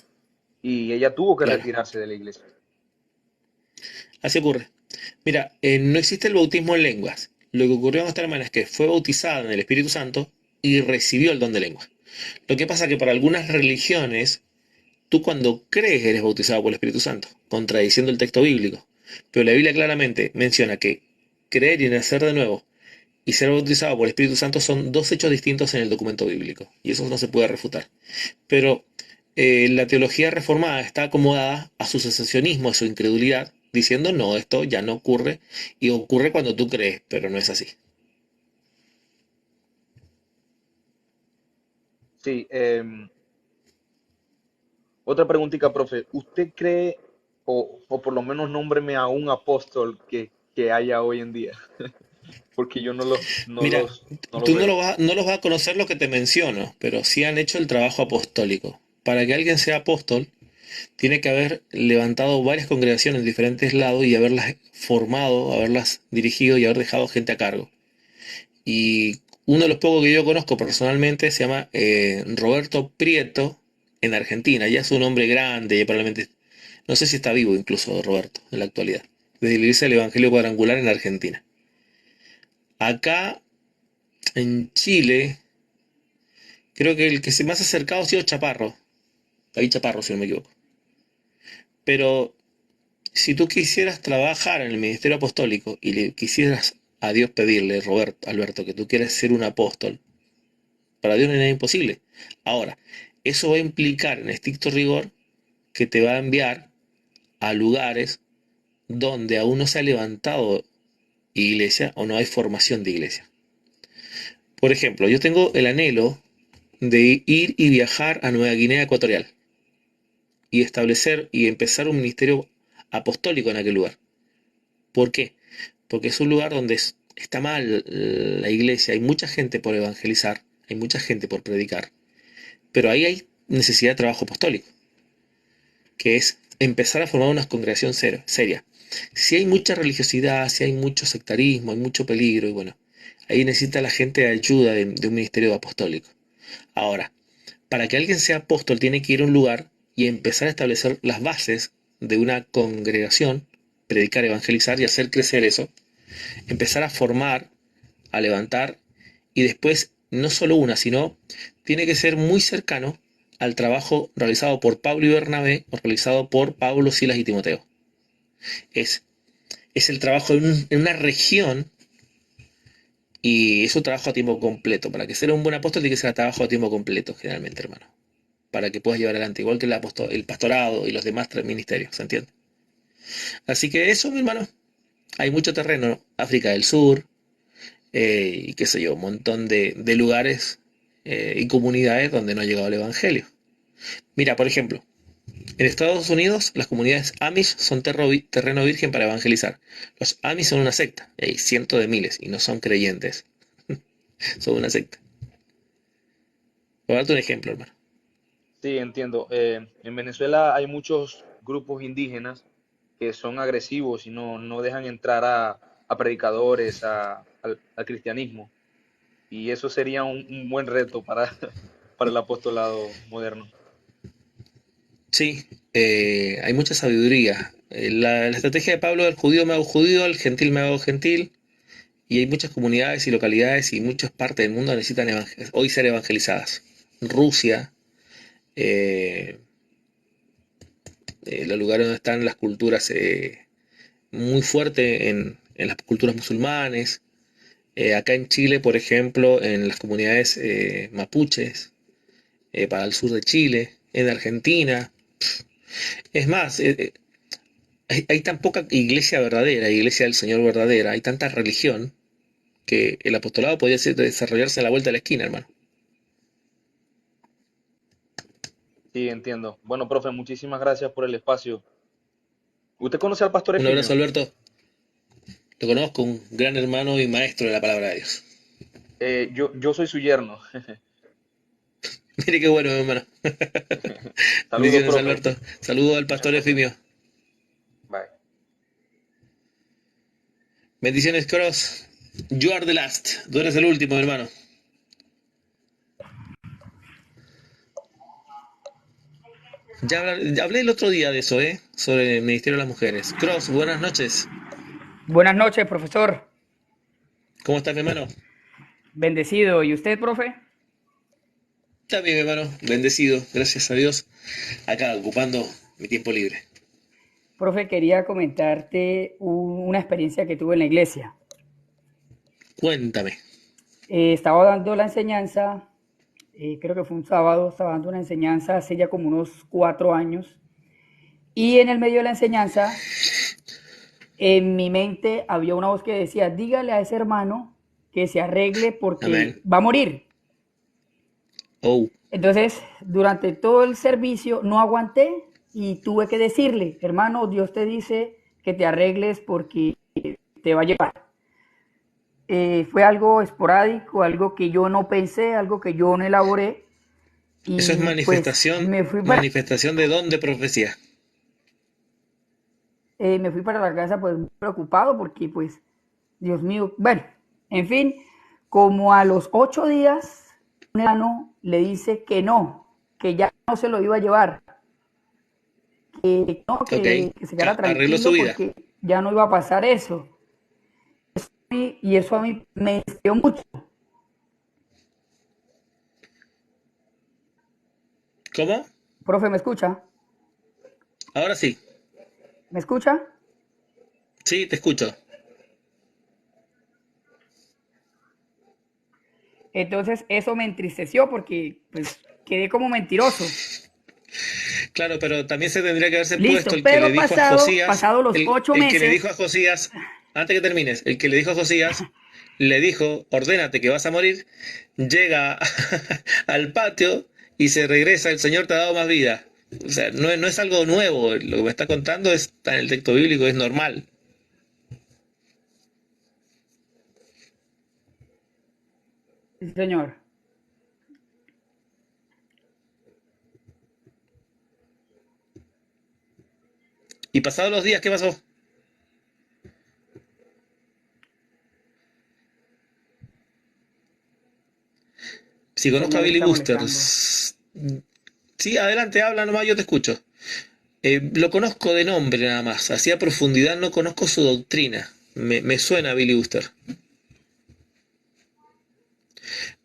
y ella tuvo que claro. retirarse de la iglesia. Así ocurre. Mira, no existe el bautismo en lenguas. Lo que ocurrió con esta hermana es que fue bautizada en el Espíritu Santo y recibió el don de lengua. Lo que pasa es que para algunas religiones, tú cuando crees eres bautizado por el Espíritu Santo, contradiciendo el texto bíblico. Pero la Biblia claramente menciona que creer y nacer de nuevo y ser bautizado por el Espíritu Santo son dos hechos distintos en el documento bíblico. Y eso no se puede refutar. Pero la teología reformada está acomodada a su sensacionismo, a su incredulidad, diciendo no, esto ya no ocurre y ocurre cuando tú crees, pero no es así. Sí, otra preguntita, profe. ¿Usted cree, o por lo menos nómbreme a un apóstol que haya hoy en día? Porque yo Mira, no los tú veo. no los vas a conocer lo que te menciono, pero sí han hecho el trabajo apostólico. Para que alguien sea apóstol, tiene que haber levantado varias congregaciones en diferentes lados y haberlas formado, haberlas dirigido y haber dejado gente a cargo. Y uno de los pocos que yo conozco personalmente se llama Roberto Prieto en Argentina. Ya es un hombre grande, ya probablemente, no sé si está vivo incluso Roberto en la actualidad. Desde la Iglesia del Evangelio Cuadrangular en Argentina. Acá en Chile, creo que el que se más ha acercado ha sido Chaparro. David Chaparro, si no me equivoco. Pero si tú quisieras trabajar en el ministerio apostólico y le quisieras a Dios pedirle, Roberto, Alberto, que tú quieres ser un apóstol, para Dios no hay nada imposible. Ahora, eso va a implicar en estricto rigor que te va a enviar a lugares donde aún no se ha levantado iglesia o no hay formación de iglesia. Por ejemplo, yo tengo el anhelo de ir y viajar a Nueva Guinea Ecuatorial y establecer y empezar un ministerio apostólico en aquel lugar. ¿Por qué? Porque es un lugar donde está mal la iglesia, hay mucha gente por evangelizar, hay mucha gente por predicar, pero ahí hay necesidad de trabajo apostólico, que es empezar a formar una congregación seria. Si hay mucha religiosidad, si hay mucho sectarismo, hay mucho peligro, y bueno, ahí necesita la gente ayuda de un ministerio apostólico. Ahora, para que alguien sea apóstol tiene que ir a un lugar y empezar a establecer las bases de una congregación, predicar, evangelizar y hacer crecer eso, empezar a formar, a levantar y después no solo una, sino tiene que ser muy cercano al trabajo realizado por Pablo y Bernabé o realizado por Pablo, Silas y Timoteo. Es, es el trabajo en una región y es un trabajo a tiempo completo. Para que sea un buen apóstol tiene que ser a trabajo a tiempo completo, generalmente, hermano. Para que puedas llevar adelante, igual que el pastorado y los demás ministerios, ¿se entiende? Así que eso, mi hermano, hay mucho terreno, ¿no? África del Sur, y qué sé yo, un montón de lugares y comunidades donde no ha llegado el Evangelio. Mira, por ejemplo, en Estados Unidos las comunidades Amish son terreno virgen para evangelizar. Los Amish son una secta, y hay cientos de miles y no son creyentes, son una secta. Voy a darte un ejemplo, hermano. Sí, entiendo. En Venezuela hay muchos grupos indígenas que son agresivos y no dejan entrar a predicadores, al cristianismo. Y eso sería un buen reto para, para el apostolado moderno. Sí, hay mucha sabiduría. La estrategia de Pablo, el judío me hago judío, el gentil me hago gentil, y hay muchas comunidades y localidades y muchas partes del mundo necesitan hoy ser evangelizadas. Rusia, eh, los lugares donde están las culturas muy fuertes en las culturas musulmanes. Acá en Chile, por ejemplo, en las comunidades mapuches, para el sur de Chile, en Argentina. Es más, hay tan poca iglesia verdadera, iglesia del Señor verdadera, hay tanta religión, que el apostolado podría desarrollarse a la vuelta de la esquina, hermano. Sí, entiendo. Bueno, profe, muchísimas gracias por el espacio. ¿Usted conoce al pastor Un abrazo, Efimio? Alberto. Lo conozco, un gran hermano y maestro de la palabra de Dios. Yo soy su yerno. Mire qué bueno, hermano. Saludos, Bendiciones, profe. Alberto. Saludos al pastor Efimio. Bye. Bendiciones, Cross. You are the last. Tú eres el último, hermano. Ya hablé el otro día de eso, ¿eh? Sobre el Ministerio de las Mujeres. Cross, buenas noches. Buenas noches, profesor. ¿Cómo estás, mi hermano? Bendecido. ¿Y usted, profe? Está bien, mi hermano. Bendecido, gracias a Dios. Acá, ocupando mi tiempo libre. Profe, quería comentarte una experiencia que tuve en la iglesia. Cuéntame. Estaba dando la enseñanza, creo que fue un sábado, estaba dando una enseñanza hace ya como unos 4 años. Y en el medio de la enseñanza, en mi mente había una voz que decía, dígale a ese hermano que se arregle porque Amén. va a morir. Oh, Entonces, durante todo el servicio no aguanté y tuve que decirle, hermano, Dios te dice que te arregles porque te va a llevar. Fue algo esporádico, algo que yo no pensé, algo que yo no elaboré eso es y pues manifestación de don de profecía. me fui para la casa pues muy preocupado porque pues, Dios mío, bueno, en fin, como a los 8 días, un hermano le dice que no, que ya no se lo iba a llevar, que no, Ok, que se quedara arregló su tranquilo vida. porque ya no iba a pasar eso. Y eso a mí me dio mucho. ¿Cómo? Profe, ¿me escucha? Ahora sí. ¿Me escucha? Sí, te escucho. Entonces eso me entristeció porque pues quedé como mentiroso. Claro, pero también se tendría que haberse puesto Listo, el que le pero dijo a Josías, pasado los 8 el que le dijo meses, a Josías, antes que termines, el que le dijo a Josías, le dijo, ordénate que vas a morir, llega al patio y se regresa, el Señor te ha dado más vida. O sea, no es algo nuevo, lo que me está contando está en el texto bíblico, es normal. sí, señor. Y pasados los días, ¿qué pasó? Si conozco a Señor Billy está molestando. Boosters, sí, adelante, habla nomás, yo te escucho. Lo conozco de nombre nada más, así a profundidad no conozco su doctrina. Me suena a Billy Booster.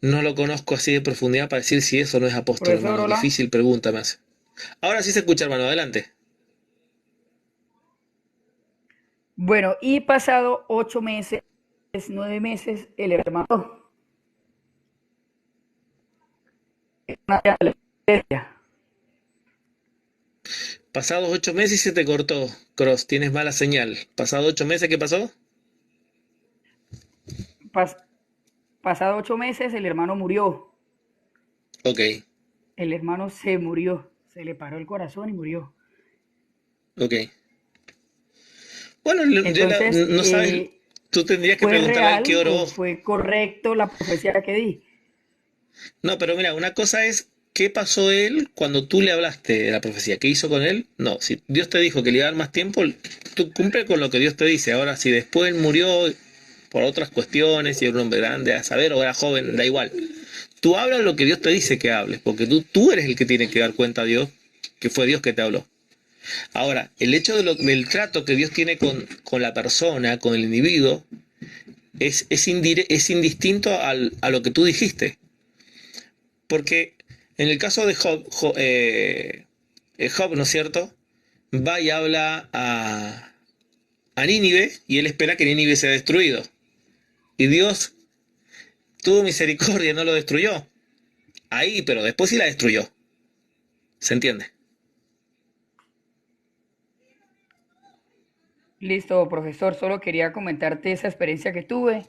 No lo conozco así de profundidad para decir si eso no es apóstol, Profesor, hermano. hola. Difícil pregunta me hace. Ahora sí se escucha, hermano, adelante. Bueno, y pasado 8 meses, 9 meses, el hermano Pasados 8 meses y se te cortó, Cross, tienes mala señal. Pasados 8 meses, ¿qué pasó? pas, pasado 8 meses, el hermano murió. Ok, El hermano se murió. Se le paró el corazón y murió. ok. Bueno, Entonces, no sabes, tú tendrías que ¿fue preguntarle al que real o oró. fue correcto la profecía que di? No, pero mira, una cosa es ¿qué pasó él cuando tú le hablaste de la profecía? ¿Qué hizo con él? No, si Dios te dijo que le iba a dar más tiempo, tú cumple con lo que Dios te dice. Ahora, si después él murió por otras cuestiones, si era un hombre grande, a saber, o era joven, da igual. Tú hablas lo que Dios te dice que hables, porque tú eres el que tiene que dar cuenta a Dios que fue Dios que te habló. Ahora, el hecho del trato que Dios tiene con la persona, con el individuo, es indistinto a lo que tú dijiste. Porque en el caso de Job, ¿no es cierto? Va y habla a Nínive y él espera que Nínive sea destruido. Y Dios tuvo misericordia, no lo destruyó. Ahí, pero después sí la destruyó. ¿Se entiende? Listo, profesor. Solo quería comentarte esa experiencia que tuve.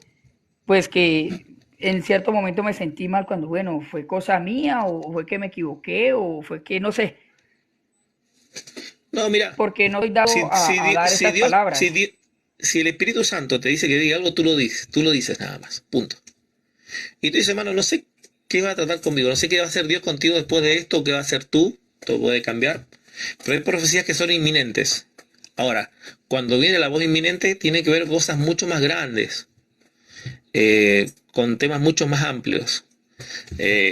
Pues que en cierto momento me sentí mal cuando, bueno, fue cosa mía o fue que me equivoqué o fue que no sé, No, mira, porque no soy dado si, si, a Di- dar si esas Dios, si, palabras. Di- si el Espíritu Santo te dice que diga algo, tú lo dices nada más, punto. Y tú dices, hermano, no sé qué va a tratar conmigo, no sé qué va a hacer Dios contigo después de esto, qué va a hacer tú, todo puede cambiar, pero hay profecías que son inminentes. Ahora, cuando viene la voz inminente, tiene que ver cosas mucho más grandes, con temas mucho más amplios.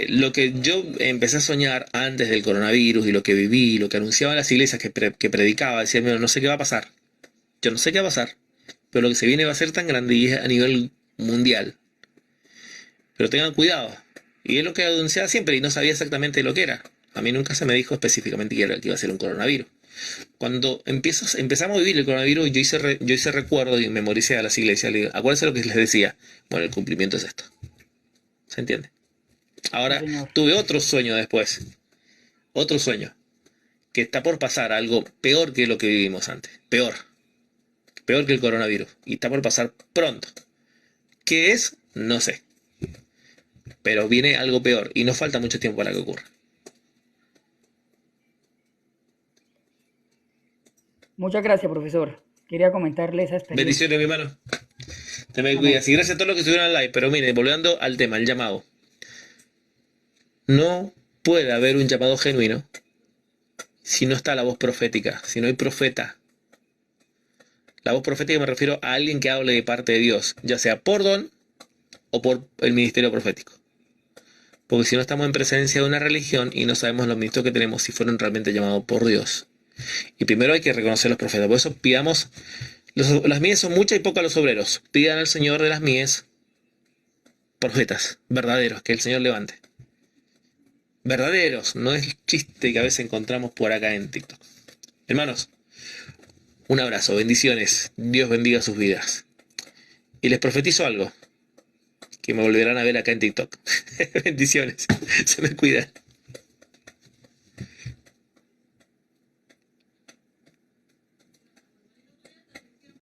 Lo que yo empecé a soñar antes del coronavirus y lo que viví, lo que anunciaban las iglesias que predicaba, decía, mira, no sé qué va a pasar, yo no sé qué va a pasar, pero lo que se viene va a ser tan grande y es a nivel mundial. Pero tengan cuidado. Y es lo que anunciaba siempre y no sabía exactamente lo que era. A mí nunca se me dijo específicamente que iba a ser un coronavirus. Cuando empezamos a vivir el coronavirus, yo hice recuerdo y memoricé a las iglesias. Le digo, acuérdense lo que les decía. Bueno, el cumplimiento es esto. ¿Se entiende? Sí, Ahora señor. tuve otro sueño después. Otro sueño. Que está por pasar algo peor que lo que vivimos antes. Peor. Peor que el coronavirus. Y está por pasar pronto. ¿Qué es? No sé. Pero viene algo peor. Y no falta mucho tiempo para que ocurra. Muchas gracias, profesor. Quería comentarle esa experiencia. Bendiciones, mi hermano. Te me cuidas. Amén. Y gracias a todos los que estuvieron en live. Pero mire, volviendo al tema, el llamado. No puede haber un llamado genuino si no está la voz profética, si no hay profeta. La voz profética me refiero a alguien que hable de parte de Dios, ya sea por don o por el ministerio profético. Porque si no estamos en presencia de una religión y no sabemos los ministros que tenemos si fueron realmente llamados por Dios. Y primero hay que reconocer los profetas. Por eso pidamos, las mies son muchas y pocas los obreros. Pidan al Señor de las mies profetas verdaderos, que el Señor levante. Verdaderos, no es el chiste que a veces encontramos por acá en TikTok. Hermanos, un abrazo, bendiciones, Dios bendiga sus vidas. Y les profetizo algo, que me volverán a ver acá en TikTok. Bendiciones, se me cuidan.